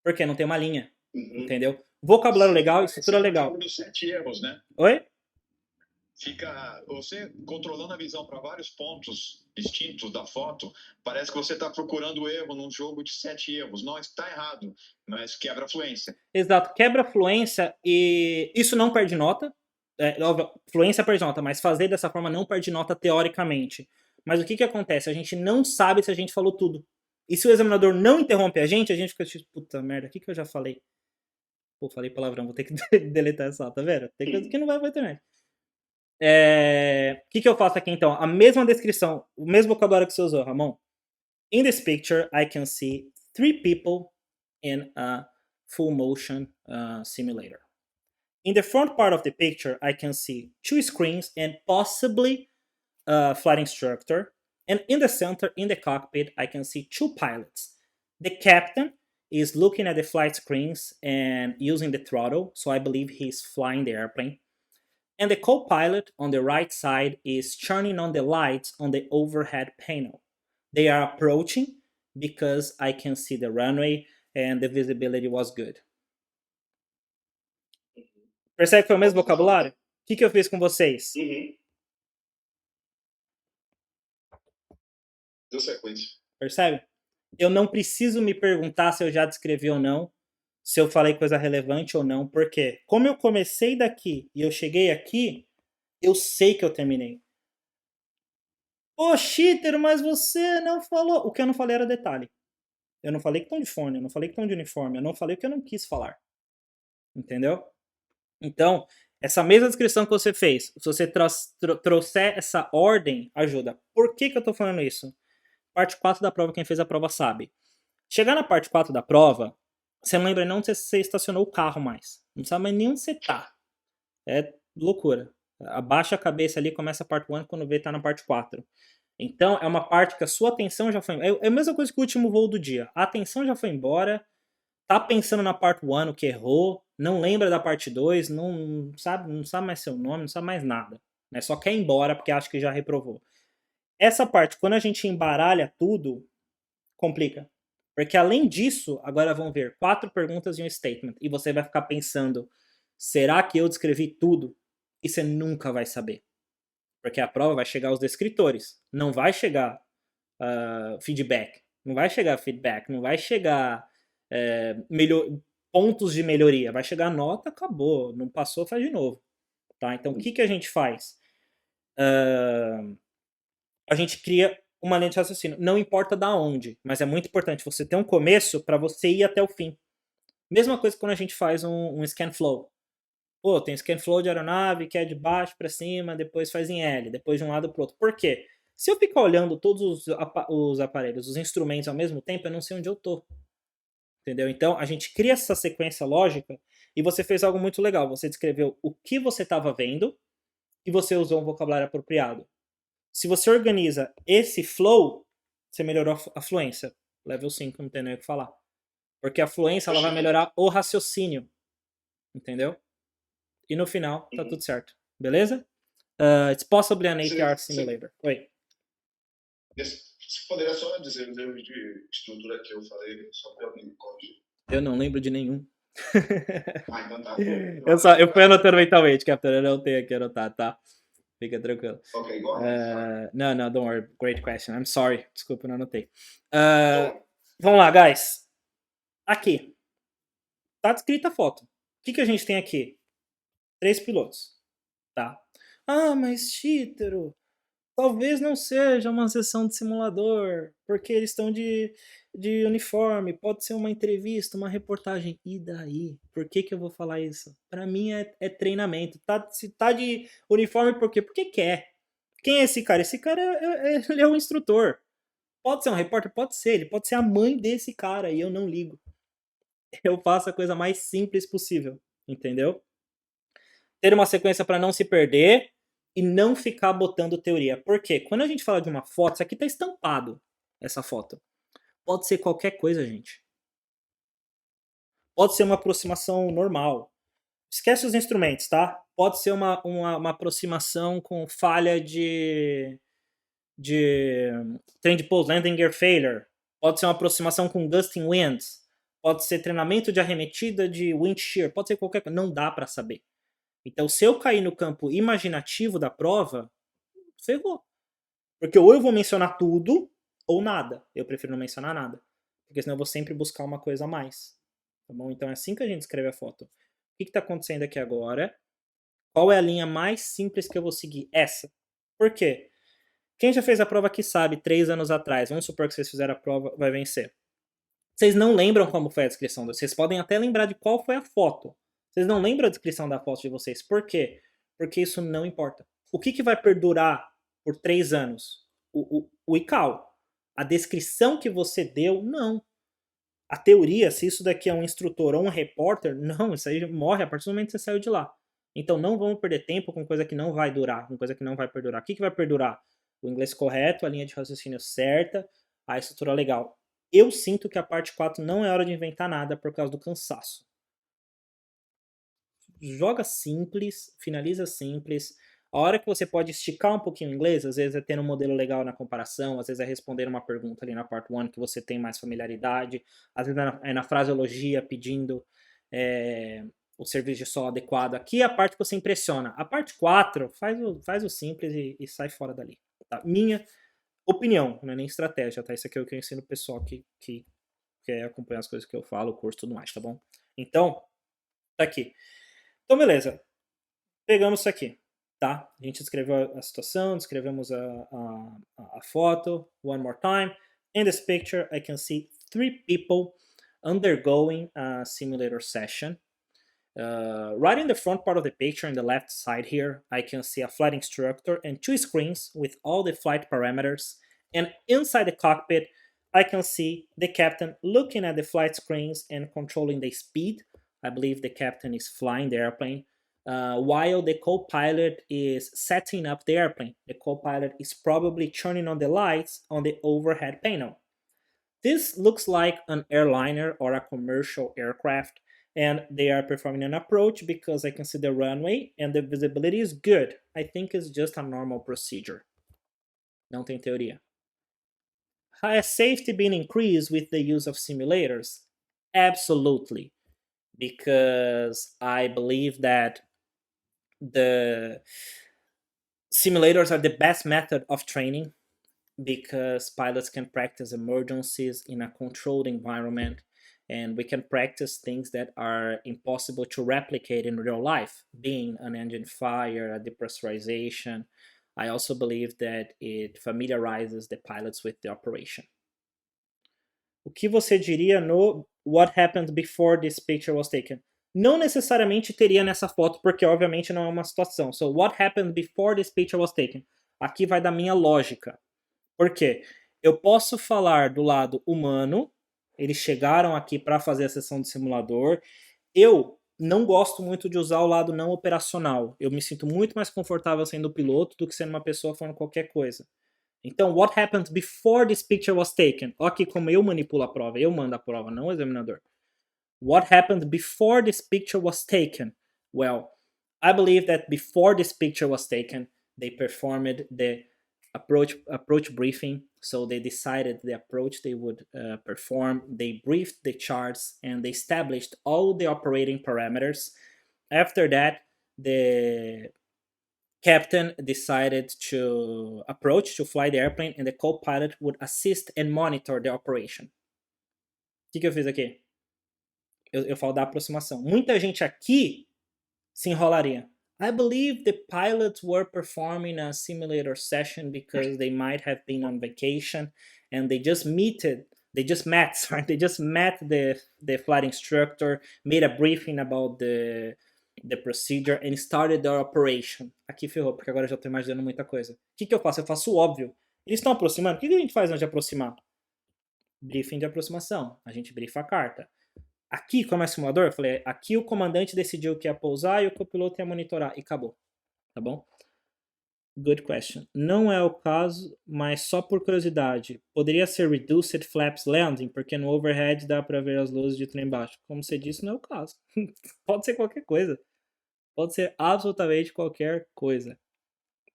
Porque não tem uma linha, entendeu? Vocabulário legal, estrutura legal. Dos 7 erros, né? Oi? Fica você controlando a visão para vários pontos distintos da foto, parece que você está procurando erro num jogo de 7 erros. Não, está errado, mas quebra a fluência. Exato, quebra a fluência e isso não perde nota. Fluência perde nota, mas fazer dessa forma não perde nota teoricamente. Mas o que acontece? A gente não sabe se a gente falou tudo. E se o examinador não interrompe a gente fica tipo, puta merda, o que eu já falei? Pô, falei palavrão, vou ter que deletar essa, tá vendo? Tem coisa que não vai pra internet. O que eu faço aqui então? A mesma descrição, o mesmo vocabulário que você usou, Ramon. In this picture, I can see 3 people in a full motion simulator. In the front part of the picture, I can see 2 screens and possibly a flight instructor. And in the center, in the cockpit, I can see 2 pilots. The captain is looking at the flight screens and using the throttle, so I believe he's flying the airplane. And the co-pilot on the right side is turning on the lights on the overhead panel. They are approaching because I can see the runway and the visibility was good. Percebe que foi o mesmo vocabulário? O que eu fiz com vocês? Deu sequência. Percebe? Eu não preciso me perguntar se eu já descrevi ou não, se eu falei coisa relevante ou não, porque como eu comecei daqui e eu cheguei aqui, eu sei que eu terminei. Ô, cheater, mas você não falou. O que eu não falei era detalhe. Eu não falei que estão de fone, eu não falei que estão de uniforme, eu não falei o que eu não quis falar. Entendeu? Então, essa mesma descrição que você fez, se você trouxer essa ordem, ajuda. Por que eu tô falando isso? Parte 4 da prova, quem fez a prova sabe. Chegar na parte 4 da prova, você não lembra nem onde você estacionou o carro mais. Não sabe mais nem onde você tá. É loucura. Abaixa a cabeça ali, começa a parte 1, quando vê tá na parte 4. Então, é uma parte que a sua atenção já foi... É a mesma coisa que o último voo do dia. A atenção já foi embora, tá pensando na parte 1, o que errou, não lembra da parte 2, não sabe mais seu nome, não sabe mais nada. Né? Só quer ir embora porque acha que já reprovou. Essa parte, quando a gente embaralha tudo, complica. Porque além disso, agora vão ver 4 perguntas e um statement. E você vai ficar pensando, será que eu descrevi tudo? E você nunca vai saber. Porque a prova vai chegar aos descritores. Não vai chegar feedback. Não vai chegar feedback. Não vai chegar pontos de melhoria. Vai chegar nota, acabou. Não passou, faz de novo. Tá? Então, o que a gente faz? A gente cria uma linha de raciocínio. Não importa da onde, mas é muito importante você ter um começo para você ir até o fim. Mesma coisa quando a gente faz um scan flow. Pô, tem scan flow de aeronave que é de baixo para cima, depois faz em L, depois de um lado para outro. Por quê? Se eu ficar olhando todos os aparelhos, os instrumentos ao mesmo tempo, eu não sei onde eu tô. Entendeu? Então, a gente cria essa sequência lógica e você fez algo muito legal. Você descreveu o que você estava vendo e você usou um vocabulário apropriado. Se você organiza esse flow, você melhorou a fluência. Level 5, não tem nem o que falar. Porque a fluência ela vai melhorar o raciocínio. Entendeu? E no final, tá tudo certo. Beleza? It's possibly an ATR simulator. Oi. Você poderia só dizer o termo de estrutura que eu falei, só para alguém me corrigir? Eu não lembro de nenhum. Então tá. Eu fui anotando mentalmente, Captain. Eu não tenho aqui anotado, tá? Fica tranquilo. Ok, igual. No, don't worry. Great question. I'm sorry. Desculpa, não anotei. Vamos lá, guys. Aqui. Tá descrita a foto. O que a gente tem aqui? 3 pilotos. Tá? Ah, mas Chítero, talvez não seja uma sessão de simulador, porque eles estão de uniforme, pode ser uma entrevista, uma reportagem. E daí? Por que eu vou falar isso? Pra mim é treinamento. Se tá de uniforme por quê? Porque quer. Quem é esse cara? Esse cara ele é um instrutor. Pode ser um repórter? Pode ser. Ele pode ser a mãe desse cara e eu não ligo. Eu faço a coisa mais simples possível. Entendeu? Ter uma sequência para não se perder e não ficar botando teoria. Por quê? Quando a gente fala de uma foto, isso aqui tá estampado, essa foto. Pode ser qualquer coisa, gente. Pode ser uma aproximação normal. Esquece os instrumentos, tá? Pode ser uma aproximação com falha de trem de pose, landing gear failure. Pode ser uma aproximação com gusting winds. Pode ser treinamento de arremetida de wind shear. Pode ser qualquer coisa. Não dá para saber. Então, se eu cair no campo imaginativo da prova, ferrou. Porque ou eu vou mencionar tudo, ou nada. Eu prefiro não mencionar nada. Porque senão eu vou sempre buscar uma coisa a mais. Tá bom? Então é assim que a gente escreve a foto. O que está acontecendo aqui agora? Qual é a linha mais simples que eu vou seguir? Essa. Por quê? Quem já fez a prova aqui sabe, 3 anos atrás, vamos supor que vocês fizeram a prova, vai vencer. Vocês não lembram como foi a descrição. Vocês podem até lembrar de qual foi a foto. Vocês não lembram a descrição da foto de vocês. Por quê? Porque isso não importa. O que vai perdurar por 3 anos? O ICAO. A descrição que você deu, não. A teoria, se isso daqui é um instrutor ou um repórter, não, isso aí morre a partir do momento que você saiu de lá. Então não vamos perder tempo com coisa que não vai durar, com coisa que não vai perdurar. O que vai perdurar? O inglês correto, a linha de raciocínio certa, a estrutura legal. Eu sinto que a parte 4 não é hora de inventar nada por causa do cansaço. Joga simples, finaliza simples. A hora que você pode esticar um pouquinho o inglês, às vezes é ter um modelo legal na comparação, às vezes é responder uma pergunta ali na part 1 que você tem mais familiaridade, às vezes é na fraseologia pedindo o serviço de sol adequado. Aqui é a parte que você impressiona. A parte 4 faz o simples e sai fora dali. Tá? Minha opinião, não é nem estratégia, tá? Isso aqui é o que eu ensino o pessoal que quer acompanhar as coisas que eu falo, o curso e tudo mais, tá bom? Então, tá aqui. Então, beleza. Pegamos isso aqui, tá? A gente descreveu a situação, descrevemos a foto. One more time. In this picture, I can see 3 people undergoing a simulator session. Right in the front part of the picture, on the left side here, I can see a flight instructor and 2 screens with all the flight parameters. And inside the cockpit, I can see the captain looking at the flight screens and controlling the speed. I believe the captain is flying the airplane. While the co-pilot is setting up the airplane. The co-pilot is probably turning on the lights on the overhead panel. This looks like an airliner or a commercial aircraft, and they are performing an approach because I can see the runway and the visibility is good. I think it's just a normal procedure. Não tem teoria. Has safety been increased with the use of simulators? Absolutely. Because I believe that the simulators are the best method of training because pilots can practice emergencies in a controlled environment and we can practice things that are impossible to replicate in real life, being an engine fire, a depressurization. I also believe that it familiarizes the pilots with the operation. O que você diria no What Happened Before This Picture Was Taken? Não necessariamente teria nessa foto, porque obviamente não é uma situação. So, what happened before this picture was taken? Aqui vai da minha lógica. Por quê? Eu posso falar do lado humano, eles chegaram aqui para fazer a sessão de simulador. Eu não gosto muito de usar o lado não operacional. Eu me sinto muito mais confortável sendo piloto do que sendo uma pessoa falando qualquer coisa. Então, what happened before this picture was taken? Olha aqui como eu manipulo a prova. Eu mando a prova, não o examinador. What happened before this picture was taken? Well, I believe that before this picture was taken, they performed the approach briefing. So they decided the approach they would perform. They briefed the charts and they established all the operating parameters. After that, the captain decided to approach to fly the airplane and the co-pilot would assist and monitor the operation. O que eu fiz aqui? Eu falo da aproximação. Muita gente aqui se enrolaria. I believe the pilots were performing a simulator session because they might have been on vacation and they just met the flight instructor, made a briefing about the procedure and started their operation. Aqui ferrou, porque agora eu já estou imaginando muita coisa. O que eu faço? Eu faço o óbvio. Eles estão aproximando. O que a gente faz antes de aproximar? Briefing de aproximação. A gente brifa a carta. Aqui, como é simulador, eu falei, aqui o comandante decidiu que ia pousar e o copiloto ia monitorar. E acabou. Tá bom? Good question. Não é o caso, mas só por curiosidade. Poderia ser Reduced Flaps Landing, porque no overhead dá para ver as luzes de trem baixo. Como você disse, não é o caso. Pode ser qualquer coisa. Pode ser absolutamente qualquer coisa.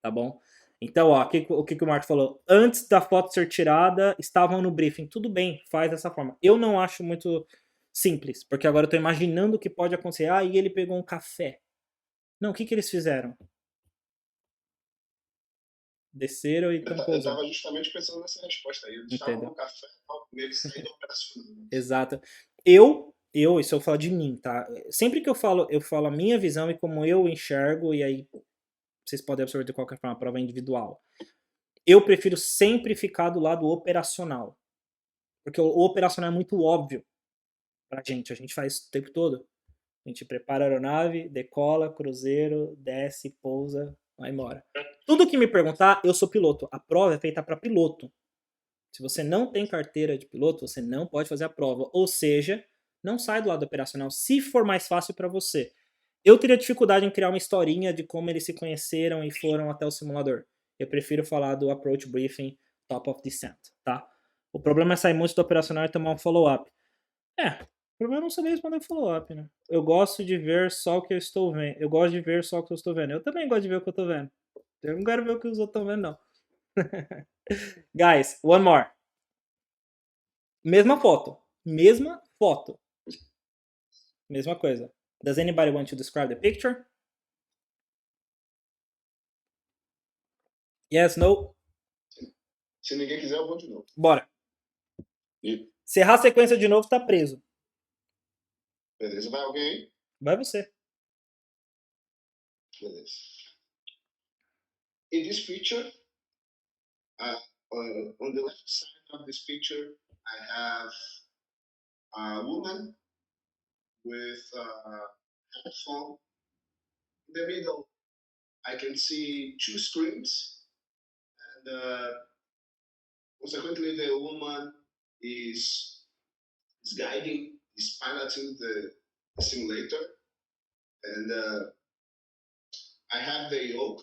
Tá bom? Então, ó, o que o Marco falou? Antes da foto ser tirada, estavam no briefing. Tudo bem, faz dessa forma. Eu não acho muito simples, porque agora eu tô imaginando o que pode acontecer. Ah, e ele pegou um café. Não, o que eles fizeram? Desceram e estão pousando. Eu tava justamente pensando nessa resposta aí. Eles estavam no café, meio que saindo operacional. Exato. Isso eu falo de mim, tá? Sempre que eu falo a minha visão e como eu enxergo, e aí vocês podem absorver de qualquer forma, a prova é individual. Eu prefiro sempre ficar do lado operacional. Porque o operacional é muito óbvio pra gente. A gente faz isso o tempo todo. A gente prepara a aeronave, decola, cruzeiro, desce, pousa, vai embora. Tudo que me perguntar, eu sou piloto. A prova é feita para piloto. Se você não tem carteira de piloto, você não pode fazer a prova. Ou seja, não sai do lado operacional se for mais fácil para você. Eu teria dificuldade em criar uma historinha de como eles se conheceram e foram até o simulador. Eu prefiro falar do approach briefing, top of descent, tá? O problema é sair muito do operacional e tomar um follow-up. O problema é não saber responder o follow-up, né? Eu gosto de ver só o que eu estou vendo. Eu gosto de ver só o que eu estou vendo. Eu também gosto de ver o que eu estou vendo. Eu não quero ver o que os outros estão vendo, não. Guys, one more. Mesma foto. Mesma foto. Mesma coisa. Does anybody want to describe the picture? Yes, no? Se ninguém quiser, eu vou de novo. Bora. E, Se errar a sequência de novo, tá preso. beleza, vai alguém aí? Vai você. Beleza. In this picture, on the left side of this picture, I have a woman with a headphone. In the middle, I can see two screens, and consequently, the woman is guiding, is piloting the simulator, and I have the yoke,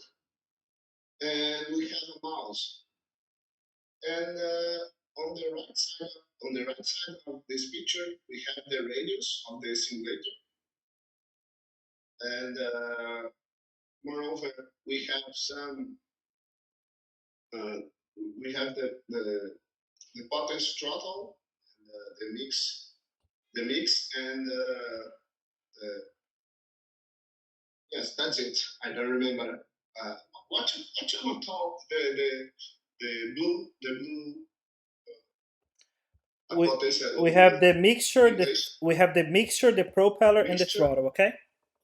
and we have a mouse. And on the right side of this picture, we have the radius of the simulator, and moreover, we have some. We have the potence throttle, the mix, and yes, that's it. I don't remember. What you call the blue We have the mixture, English? the propeller, and the Mixture. throttle, okay?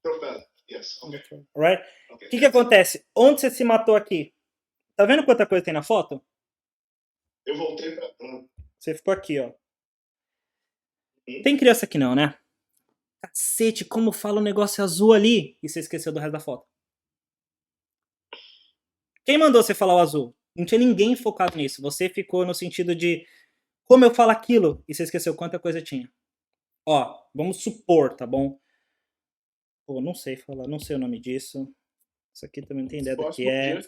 Propeller. Yes. Okay. Alright? Okay. O que acontece? Onde você se matou aqui? Tá vendo quanta coisa tem na foto? Eu voltei pra. Você ficou aqui, ó. Tem criança aqui não, né? Cacete, como fala o negócio azul ali? E você esqueceu do resto da foto. Quem mandou você falar o azul? Não tinha ninguém focado nisso. Você ficou no sentido de como eu falo aquilo e você esqueceu quanta coisa tinha. Ó, vamos supor, tá bom? Pô, não sei falar, não sei o nome disso. Isso aqui também não tem ideia do que é.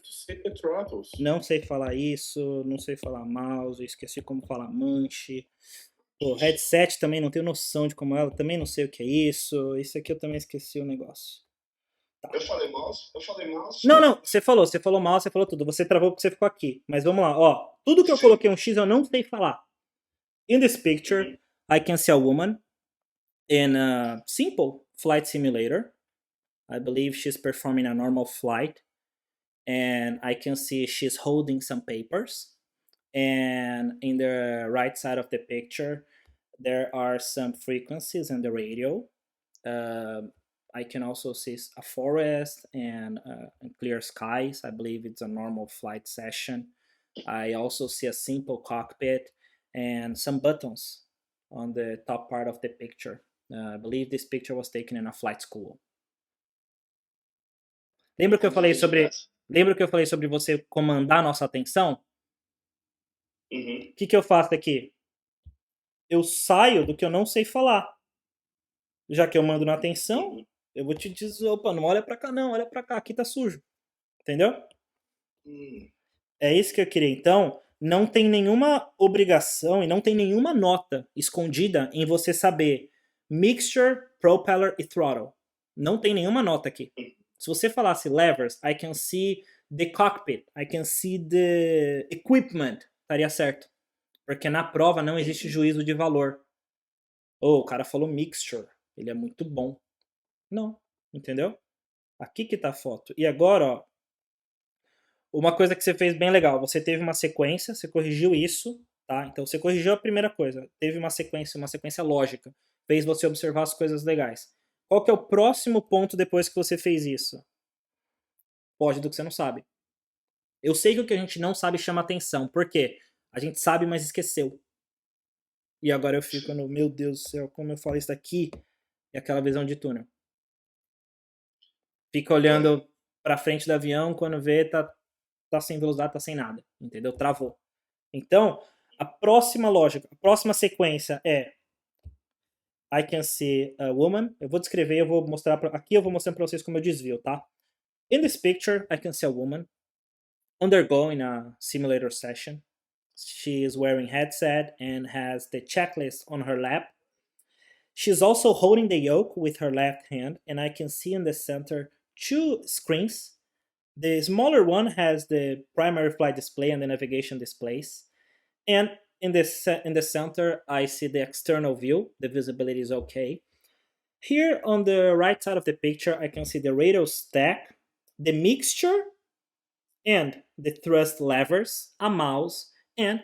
Não sei falar isso, não sei falar mouse, esqueci como falar manche. Pô, headset também não tenho noção de como ela, também não sei o que é isso. Isso aqui eu também esqueci o negócio. Tá. Eu falei mouse? Não, você falou mouse, você falou tudo. Você travou porque você ficou aqui. Mas vamos lá, ó. Tudo que eu coloquei um X eu não sei falar. In this picture, I can see a woman in a simple flight simulator. I believe she's performing a normal flight. And I can see she's holding some papers. And in the right side of the picture, there are some frequencies in the radio. I can also see a forest and clear skies. I believe it's a normal flight session. I also see a simple cockpit and some buttons on the top part of the picture. I believe this picture was taken in a flight school. Lembra que eu falei sobre você comandar nossa atenção? O que eu faço aqui? Eu saio do que eu não sei falar. Já que eu mando na atenção, eu vou te dizer, opa, não olha pra cá não, olha pra cá, aqui tá sujo. Entendeu? É isso que eu queria. Então, não tem nenhuma obrigação e não tem nenhuma nota escondida em você saber mixture, propeller e throttle. Não tem nenhuma nota aqui. Se você falasse levers, I can see the cockpit, I can see the equipment, estaria certo. Porque na prova não existe juízo de valor. O cara falou mixture, ele é muito bom. Não, entendeu? Aqui que tá a foto. E agora, ó, uma coisa que você fez bem legal, você teve uma sequência, você corrigiu isso, tá? Então você corrigiu a primeira coisa, teve uma sequência lógica, fez você observar as coisas legais. Qual que é o próximo ponto depois que você fez isso? Pode do que você não sabe. Eu sei que o que a gente não sabe chama atenção. Por quê? A gente sabe, mas esqueceu. E agora eu fico no, meu Deus do céu, como eu falo isso daqui? É aquela visão de túnel. Fica olhando pra frente do avião, quando vê, tá sem velocidade, tá sem nada. Entendeu? Travou. Então, a próxima lógica, a próxima sequência é I can see a woman. Eu vou descrever, eu vou mostrar aqui eu vou mostrando para vocês como eu desvio, tá? In this picture, I can see a woman undergoing a simulator session. She is wearing headset and has the checklist on her lap. She's also holding the yoke with her left hand, and I can see in the center 2 screens. The smaller one has the primary flight display and the navigation displays. And in the center, I see the external view. The visibility is okay. Here on the right side of the picture, I can see the radio stack, the mixture, and the thrust levers, a mouse, and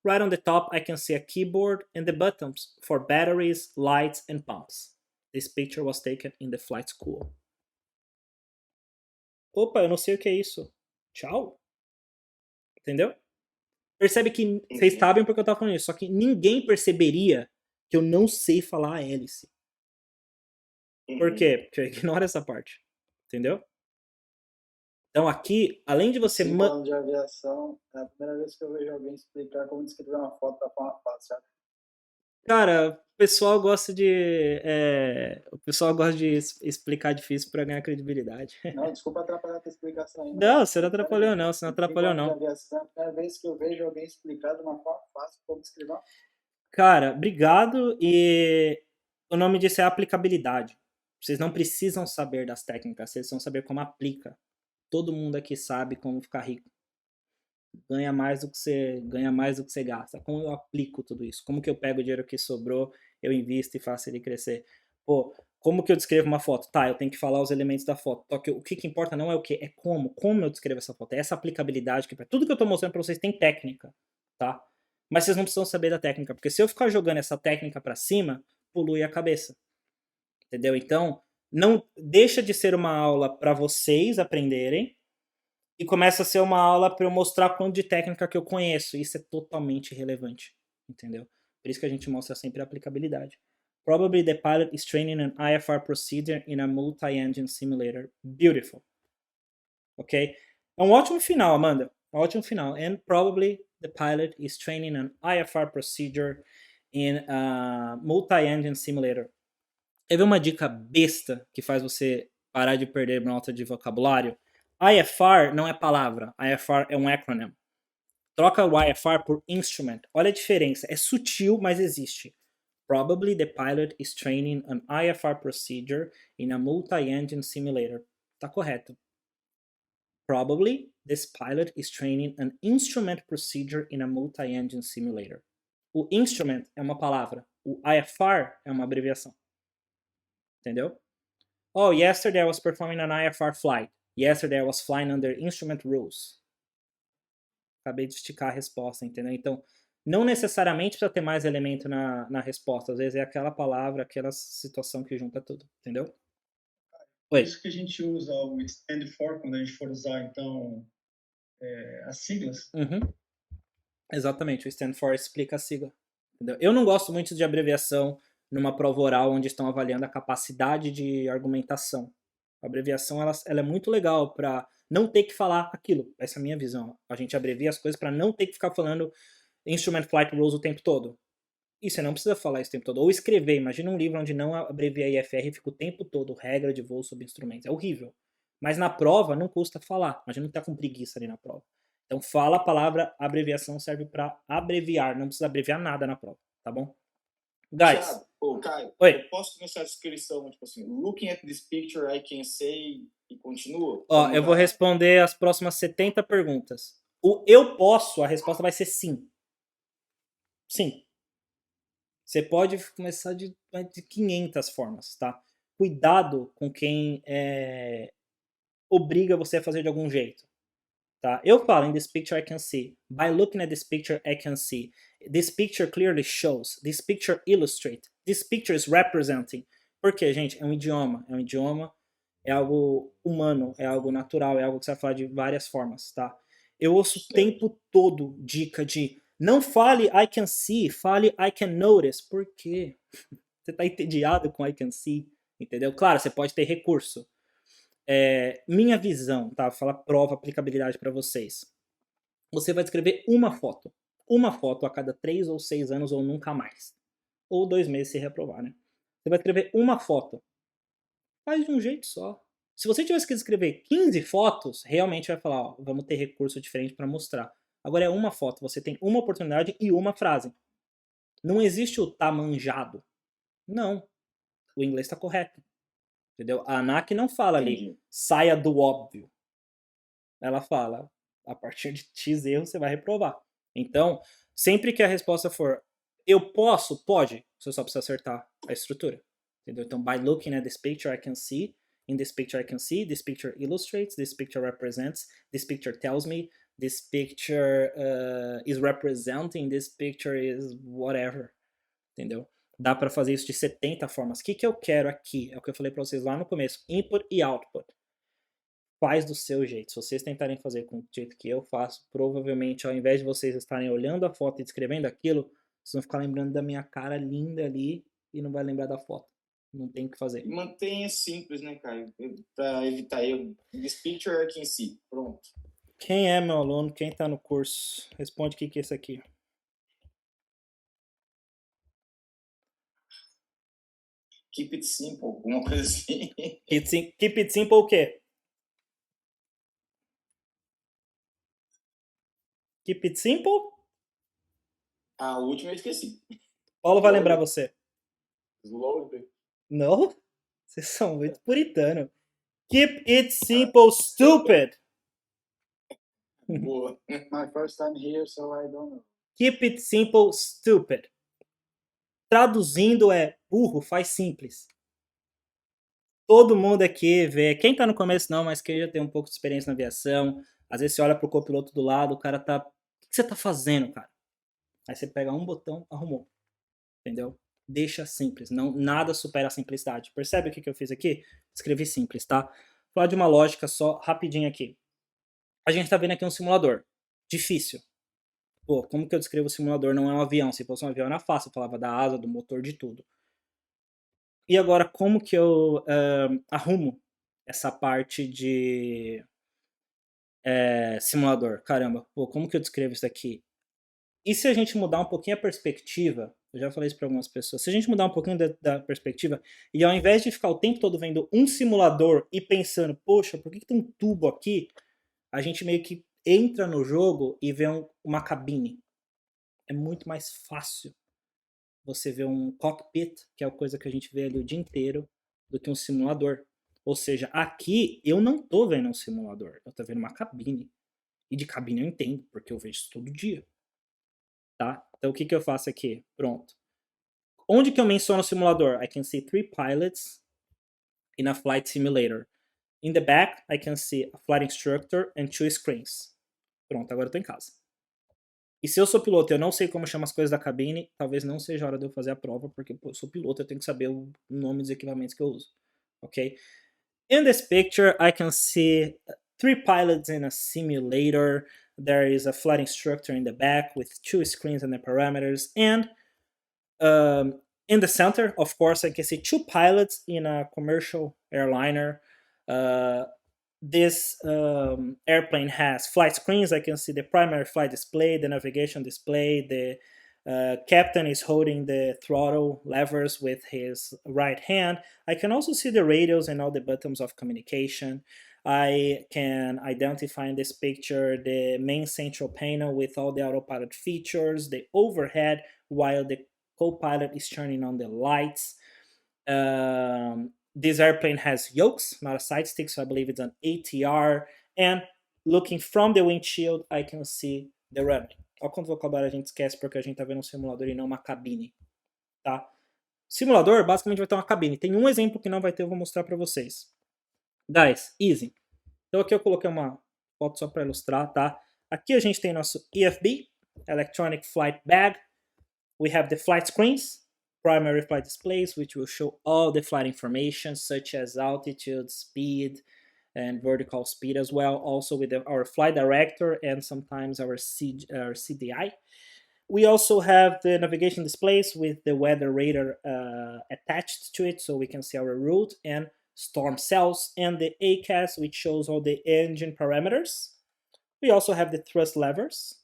right on the top, I can see a keyboard and the buttons for batteries, lights, and pumps. This picture was taken in the flight school. Opa, eu não sei o que é isso. Tchau. Entendeu? Percebe que vocês sabem porque eu tava falando isso, só que ninguém perceberia que eu não sei falar a hélice. Por quê? Porque eu ignoro essa parte. Entendeu? Então aqui, além de você... Falando de aviação, é a primeira vez que eu vejo alguém explicar como descrever uma foto da forma fácil, sabe? Cara, o pessoal gosta de explicar difícil para ganhar credibilidade. Não, desculpa atrapalhar a tua explicação aí. Não, você não atrapalhou não, você não atrapalhou não. De aviação, é a primeira vez que eu vejo alguém explicar de uma forma fácil como descrever uma... Cara, obrigado, e o nome disso é aplicabilidade. Vocês não precisam saber das técnicas, vocês precisam saber como aplica. Todo mundo aqui sabe como ficar rico. Ganha mais do que você gasta. Como eu aplico tudo isso? Como que eu pego o dinheiro que sobrou, eu invisto e faço ele crescer? Pô, como que eu descrevo uma foto? Tá, eu tenho que falar os elementos da foto. Só que o que importa não é o que, é como eu descrevo essa foto. É essa aplicabilidade que tudo que eu tô mostrando pra vocês tem técnica, tá? Mas vocês não precisam saber da técnica, porque se eu ficar jogando essa técnica pra cima, polui a cabeça. Entendeu? Então, não deixa de ser uma aula pra vocês aprenderem, e começa a ser uma aula para eu mostrar quanto de técnica que eu conheço. Isso é totalmente irrelevante, entendeu? Por isso que a gente mostra sempre a aplicabilidade. Probably the pilot is training an IFR procedure in a multi-engine simulator. Beautiful. Ok? É um ótimo final, Amanda. É um ótimo final. And probably the pilot is training an IFR procedure in a multi-engine simulator. Teve uma dica besta que faz você parar de perder nota de vocabulário? IFR não é palavra, IFR é um acronym. Troca o IFR por instrument. Olha a diferença, é sutil, mas existe. Probably the pilot is training an IFR procedure in a multi-engine simulator. Tá correto. Probably this pilot is training an instrument procedure in a multi-engine simulator. O instrument é uma palavra, o IFR é uma abreviação. Entendeu? Oh, yesterday I was performing an IFR flight. Yesterday I was flying under instrument rules. Acabei de esticar a resposta, entendeu? Então, não necessariamente precisa ter mais elemento na resposta. Às vezes é aquela palavra, aquela situação que junta tudo, entendeu? Oi. Isso que a gente usa o stand for quando a gente for usar, então, as siglas. Uhum. Exatamente, o stand for explica a sigla. Entendeu? Eu não gosto muito de abreviação numa prova oral onde estão avaliando a capacidade de argumentação. A abreviação ela é muito legal para não ter que falar aquilo. Essa é a minha visão. A gente abrevia as coisas para não ter que ficar falando Instrument Flight Rules o tempo todo. E você não precisa falar isso o tempo todo. Ou escrever. Imagina um livro onde não abrevia IFR e fica o tempo todo regra de voo sobre instrumentos. É horrível. Mas na prova não custa falar. Imagina não tá com preguiça ali na prova. Então fala a palavra abreviação, serve para abreviar. Não precisa abreviar nada na prova. Tá bom? Guys. Caio, oi. Eu posso começar a descrição, tipo assim, looking at this picture, I can say, e continua? Ó, eu vou responder as próximas 70 perguntas. O eu posso, a resposta vai ser sim. Sim. Você pode começar de 500 formas, tá? Cuidado com quem obriga você a fazer de algum jeito. Tá? Eu falo, in this picture I can see. By looking at this picture I can see. This picture clearly shows. This picture illustrates. This picture is representing. Por quê, gente? É um idioma. É um idioma, é algo humano, é algo natural, é algo que você vai falar de várias formas, tá? Eu ouço o tempo todo dica de Não fale I can see, fale I can notice. Por quê? Você tá entediado com I can see, entendeu? Claro, você pode ter recurso. Minha visão, tá? Vou falar prova, aplicabilidade para vocês. Você vai descrever uma foto. Uma foto a cada 3 ou 6 anos ou nunca mais. Ou 2 meses se reprovar, né? Você vai escrever uma foto. Faz de um jeito só. Se você tivesse que escrever 15 fotos, realmente vai falar, ó, vamos ter recurso diferente para mostrar. Agora é uma foto, você tem uma oportunidade e uma frase. Não existe o tá manjado. Não. O inglês está correto. Entendeu? A ANAC não fala ali, saia do óbvio. Ela fala, a partir de X erros você vai reprovar. Então, sempre que a resposta for eu posso, pode, você só precisa acertar a estrutura. Entendeu? Então, by looking at this picture, I can see. In this picture, I can see. This picture illustrates. This picture represents. This picture tells me. This picture is representing. This picture is whatever. Entendeu? Dá para fazer isso de 70 formas. O que eu quero aqui? É o que eu falei para vocês lá no começo. Input e output. Faz do seu jeito. Se vocês tentarem fazer com o jeito que eu faço, provavelmente, ao invés de vocês estarem olhando a foto e descrevendo aquilo, vocês vão ficar lembrando da minha cara linda ali e não vai lembrar da foto. Não tem o que fazer. Mantenha simples, né, Caio? Para evitar erro. This picture I can see. Pronto. Quem é meu aluno? Quem tá no curso? Responde o que é isso aqui. Keep it simple. Alguma coisa assim. Keep it simple o quê? Keep it simple? A última eu esqueci. Paulo vai lembrar você. Slowly. Não? Vocês são muito puritanos. Keep it simple, stupid. Boa. My first time here, so I don't know. Keep it simple, stupid. Traduzindo é burro, faz simples. Todo mundo aqui vê. Quem tá no começo não, mas quem já tem um pouco de experiência na aviação. Às vezes você olha pro copiloto do lado, o cara tá... O que você tá fazendo, cara? Aí você pega um botão, arrumou. Entendeu? Deixa simples. Não, nada supera a simplicidade. Percebe o que eu fiz aqui? Escrevi simples, tá? Vou falar de uma lógica só, rapidinho aqui. A gente tá vendo aqui um simulador. Difícil. Pô, como que eu descrevo o simulador? Não é um avião. Se fosse um avião era fácil. Eu falava da asa, do motor, de tudo. E agora, como que eu arrumo essa parte de simulador? Caramba, pô, como que eu descrevo isso aqui? E se a gente mudar um pouquinho a perspectiva, eu já falei isso para algumas pessoas, se a gente mudar um pouquinho da perspectiva, e ao invés de ficar o tempo todo vendo um simulador e pensando, poxa, por que tem um tubo aqui? A gente meio que entra no jogo e vê uma cabine. É muito mais fácil você ver um cockpit, que é a coisa que a gente vê ali o dia inteiro, do que um simulador. Ou seja, aqui eu não tô vendo um simulador, eu tô vendo uma cabine. E de cabine eu entendo, porque eu vejo isso todo dia. Tá? Então o que eu faço aqui? Pronto. Onde que eu menciono o simulador? I can see 3 pilots in a flight simulator. In the back, I can see a flight instructor and 2 screens. Pronto, agora eu tô em casa. E se eu sou piloto e eu não sei como chama as coisas da cabine, talvez não seja a hora de eu fazer a prova, porque pô, eu sou piloto, eu tenho que saber o nome dos equipamentos que eu uso. Ok? In this picture, I can see 3 pilots in a simulator. There is a flight instructor in the back with 2 screens and the parameters. And in the center, of course, I can see 2 pilots in a commercial airliner. This airplane has flight screens. I can see the primary flight display, the navigation display. The captain is holding the throttle levers with his right hand. I can also see the radios and all the buttons of communication. I can identify in this picture the main central panel with all the autopilot features, the overhead while the co-pilot is turning on the lights. This airplane has yokes, not a side stick, so I believe it's an ATR. And looking from the windshield, I can see the runway. Olha quanto vocabulário a gente esquece porque a gente tá vendo um simulador e não uma cabine, tá? Simulador, basicamente, vai ter uma cabine. Tem um exemplo que não vai ter, eu vou mostrar para vocês. Guys, easy. Então aqui eu coloquei uma foto só para ilustrar, tá? Aqui a gente tem nosso EFB, Electronic Flight Bag. We have the flight screens, primary flight displays, which will show all the flight information, such as altitude, speed, and vertical speed as well. Also with our flight director and sometimes our CDI. We also have the navigation displays with the weather radar attached to it, so we can see our route, and storm cells, and the ACAS, which shows all the engine parameters. We also have the thrust levers,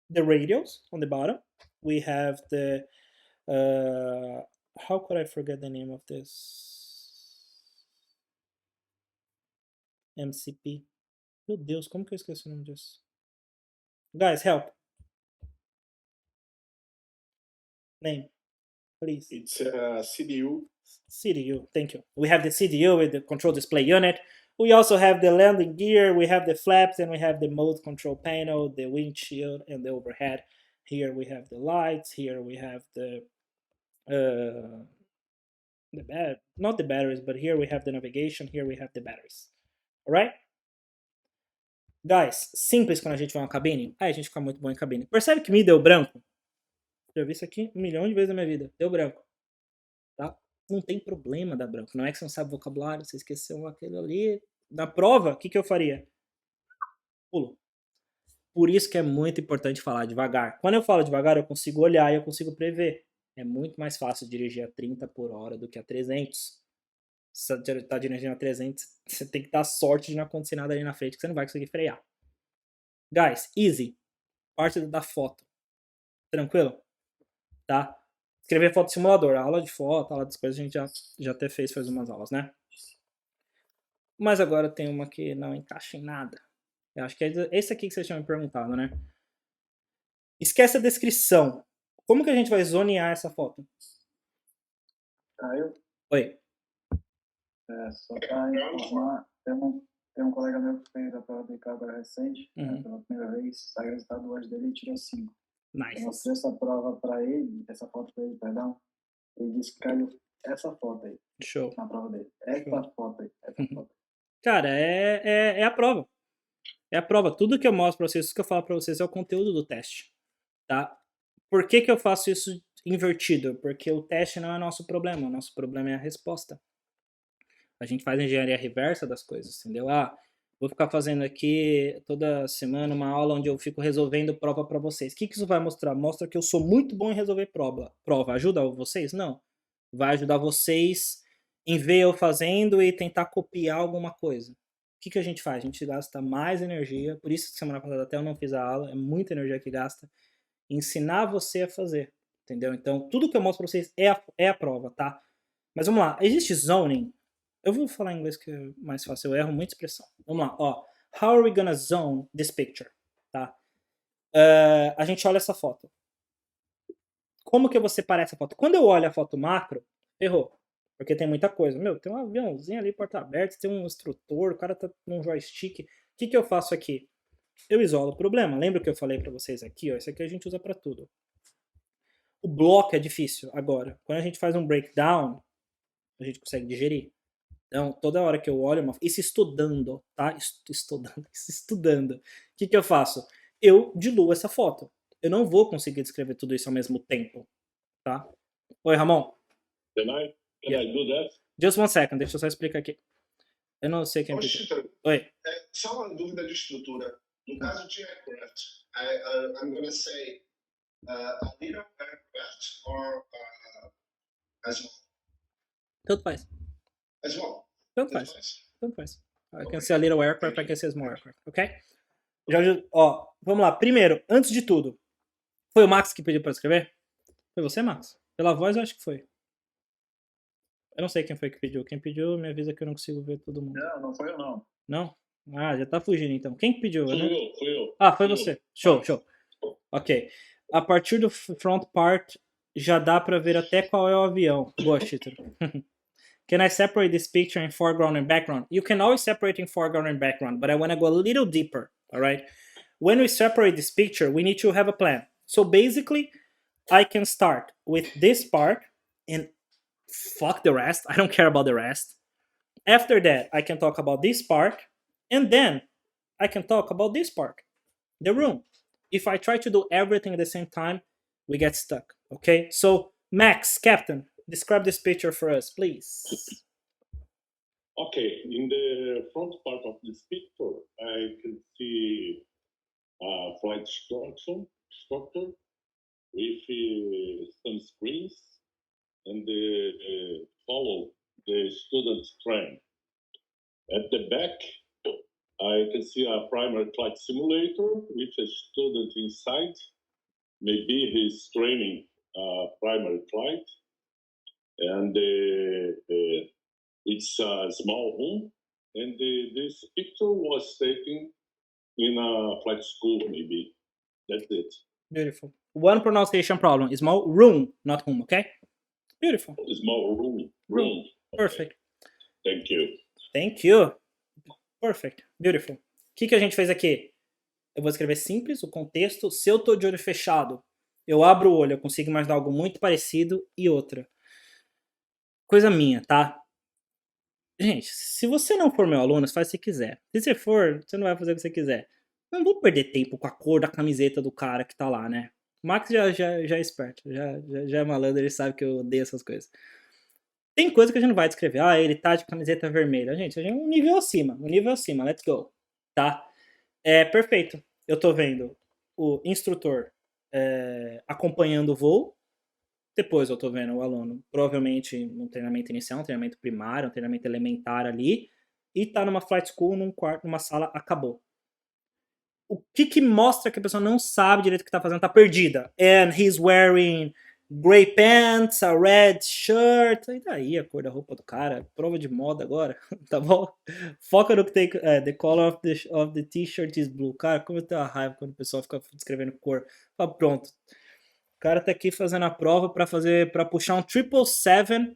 the radials on the bottom. We have the, how could I forget the name of this? MCP. Meu Deus, como que eu esqueci o nome disso? Guys, help. Name, please. It's a CDU. CDU, thank you. We have the CDU with the control display unit. We also have the landing gear, we have the flaps, and we have the mode control panel, the windshield, and the overhead. Here we have the lights. Here we have not the batteries, but here we have the navigation. Here we have the batteries. Alright? Guys, simples quando a gente vai uma cabine. Aí a gente fica muito bom em cabine. Percebe que me deu branco? Já vi isso aqui 1 milhão de vezes na minha vida. Deu branco. Tá? Não tem problema dar branco. Não é que você não sabe vocabulário, você esqueceu aquele ali. Na prova, o que eu faria? Pulo. Por isso que é muito importante falar devagar. Quando eu falo devagar, eu consigo olhar e eu consigo prever. É muito mais fácil dirigir a 30 por hora do que a 300. Se você está dirigindo a 300, você tem que dar sorte de não acontecer nada ali na frente, que você não vai conseguir frear. Guys, easy. Parte da foto. Tranquilo? Tá? Escrever foto simulador. Aula de foto, aula das coisas a gente já até fez umas aulas, né? Mas agora tem uma que não encaixa em nada. Eu acho que é esse aqui que vocês tinham me perguntado, né? Esquece a descrição. Como que a gente vai zonear essa foto? Caio, Oi. só para informar, tem um colega meu que fez a prova do ICAO agora recente, pela primeira vez, saiu o resultado hoje dele e tirou 5. Nice. Eu mostrei essa prova para ele, essa foto para ele, perdão. Ele disse que caiu essa foto aí. Show. Na prova dele. Essa foto aí. Cara, é a prova. É a prova. Tudo que eu mostro pra vocês, tudo que eu falo pra vocês é o conteúdo do teste. Tá? Por que eu faço isso invertido? Porque o teste não é nosso problema. O nosso problema é a resposta. A gente faz engenharia reversa das coisas, entendeu? Vou ficar fazendo aqui toda semana uma aula onde eu fico resolvendo prova pra vocês. O que isso vai mostrar? Mostra que eu sou muito bom em resolver prova. Ajuda vocês? Não. Vai ajudar vocês em ver eu fazendo e tentar copiar alguma coisa. O que a gente faz? A gente gasta mais energia, por isso que semana passada até eu não fiz a aula, é muita energia que gasta, ensinar você a fazer, entendeu? Então, tudo que eu mostro pra vocês é a prova, tá? Mas vamos lá, existe zoning? Eu vou falar em inglês que é mais fácil, eu erro muita expressão. Vamos lá, ó. How are we gonna zone this picture? Tá? A gente olha essa foto. Como que eu vou separar essa foto? Quando eu olho a foto macro, errou. Porque tem muita coisa. Meu, tem um aviãozinho ali, porta aberta, tem um instrutor, o cara tá num joystick. O que eu faço aqui? Eu isolo o problema. Lembra que eu falei pra vocês aqui? Ó, isso aqui a gente usa pra tudo. O bloco é difícil. Agora, quando a gente faz um breakdown, a gente consegue digerir. Então, toda hora que eu olho, isso estudando, tá? Estudando. O que eu faço? Eu diluo essa foto. Eu não vou conseguir descrever tudo isso ao mesmo tempo, tá? Oi, Ramon. Can I do that? Just one second, deixa eu só explicar aqui. Eu não sei quem pediu. Oi. Só uma dúvida de estrutura. No caso de aircraft, I'm going to say a little aircraft or a small? Tanto faz. A small? Tanto faz. I can say a little aircraft, I can say a small aircraft, ok? Ó, vamos lá. Primeiro, antes de tudo, foi o Max que pediu para escrever? Foi você, Max? Pela voz, eu acho que foi. Eu não sei quem foi que pediu. Quem pediu, me avisa que eu não consigo ver todo mundo. Não foi eu, não. Não? Já tá fugindo, então. Quem que pediu? Fui eu. Foi você. Show. Ok. A partir do front part, já dá pra ver até qual é o avião. Boa, Chiter. Can I separate this picture in foreground and background? You can always separate in foreground and background, but I want to go a little deeper, all right? When we separate this picture, we need to have a plan. So basically, I can start with this part and fuck the rest. I don't care about the rest. After that, I can talk about this part, and then I can talk about this part, the room. If I try to do everything at the same time, we get stuck, okay? So, Max, Captain, describe this picture for us, please. Okay, in the front part of this picture, I can see a flight structure, I can see a primary flight simulator with a student inside. Maybe he's training primary flight. And it's a small room. And this picture was taken in a flight school, maybe. That's it. Beautiful. One pronunciation problem. Small room, not home, okay? Beautiful. Small room. Room. Perfect. Thank you. Thank you. Perfect. Beautiful. O que a gente fez aqui? Eu vou escrever simples, o contexto. Se eu tô de olho fechado, eu abro o olho, eu consigo imaginar algo muito parecido. E outra. Coisa minha, tá? Gente, se você não for meu aluno, você faz o que você quiser. Se você for, você não vai fazer o que você quiser. Não vou perder tempo com a cor da camiseta do cara que tá lá, né? O Max já é esperto, já é malandro, ele sabe que eu odeio essas coisas. Tem coisa que a gente não vai descrever. Ah, ele tá de camiseta vermelha. Gente, a gente é um nível acima, let's go. Tá? Perfeito. Eu tô vendo o instrutor acompanhando o voo. Depois eu tô vendo o aluno, provavelmente um treinamento inicial, um treinamento primário, um treinamento elementar ali. E tá numa flight school, num quarto, numa sala, acabou. O que mostra que a pessoa não sabe direito o que tá fazendo, tá perdida. And he's wearing gray pants, a red shirt. E daí a cor da roupa do cara, prova de moda agora, tá bom? Foca no que tem. The color of the t-shirt is blue. Cara, como eu tenho uma raiva quando o pessoal fica descrevendo cor. Fala, pronto. O cara tá aqui fazendo a prova pra puxar um 777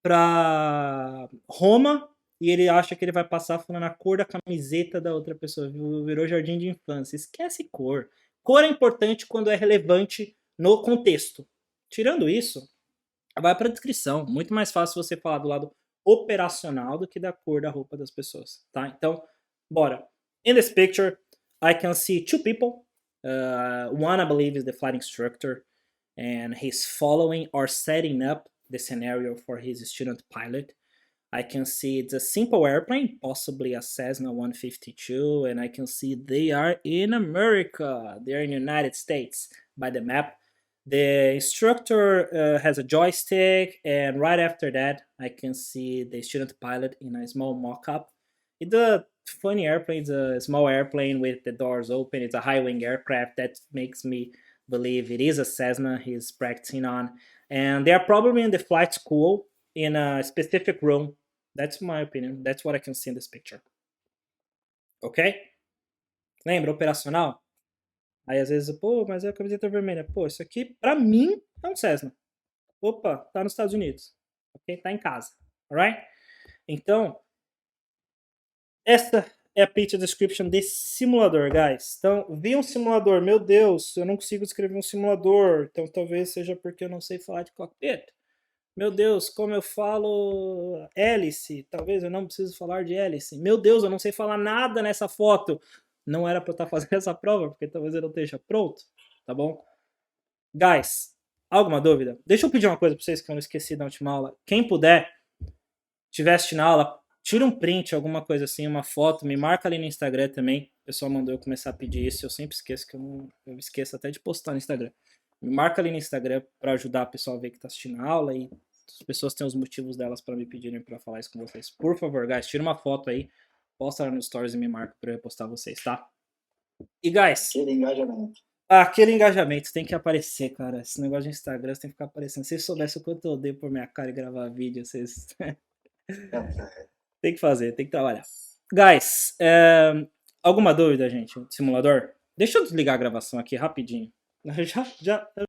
pra Roma. E ele acha que ele vai passar falando a cor da camiseta da outra pessoa. Virou jardim de infância. Esquece cor. Cor é importante quando é relevante no contexto. Tirando isso, vai para a descrição. Muito mais fácil você falar do lado operacional do que da cor da roupa das pessoas. Tá? Então, bora. In this picture, I can see two people. One, I believe, is the flight instructor. And he's following or setting up the scenario for his student pilot. I can see it's a simple airplane, possibly a Cessna 152, and I can see they are in America. They are in the United States by the map. The instructor has a joystick, and right after that, I can see the student pilot in a small mock-up. It's a funny airplane. It's a small airplane with the doors open. It's a high-wing aircraft. That makes me believe it is a Cessna he's practicing on. And they are probably in the flight school in a specific room. That's my opinion. That's what I can see in this picture. Ok? Lembra, operacional? Aí às vezes, pô, mas é a camiseta vermelha. Pô, isso aqui, pra mim, é um Cessna. Opa, tá nos Estados Unidos. Ok? Tá em casa. Alright? Então, esta é a picture description desse simulador, guys. Então, vi um simulador. Meu Deus, eu não consigo escrever um simulador. Então, talvez seja porque eu não sei falar de cockpit. Meu Deus, como eu falo hélice, talvez eu não preciso falar de hélice. Meu Deus, eu não sei falar nada nessa foto. Não era para eu estar fazendo essa prova, porque talvez eu não esteja pronto, tá bom? Guys, alguma dúvida? Deixa eu pedir uma coisa para vocês que eu não esqueci da última aula. Quem puder, estiver assistindo a aula, tira um print, alguma coisa assim, uma foto, me marca ali no Instagram também. O pessoal mandou eu começar a pedir isso, eu sempre esqueço, que eu esqueço até de postar no Instagram. Me marca ali no Instagram para ajudar o pessoal a ver que tá assistindo a aula e as pessoas têm os motivos delas para me pedirem para falar isso com vocês. Por favor, guys, tira uma foto aí, posta lá no Stories e me marca para eu postar vocês, tá? E, guys... Aquele engajamento. Aquele engajamento tem que aparecer, cara. Esse negócio de Instagram tem que ficar aparecendo. Se vocês soubessem o quanto eu odeio por minha cara e gravar vídeo, vocês... Tem que fazer, tem que trabalhar. Guys, alguma dúvida, gente? Simulador? Deixa eu desligar a gravação aqui rapidinho. Já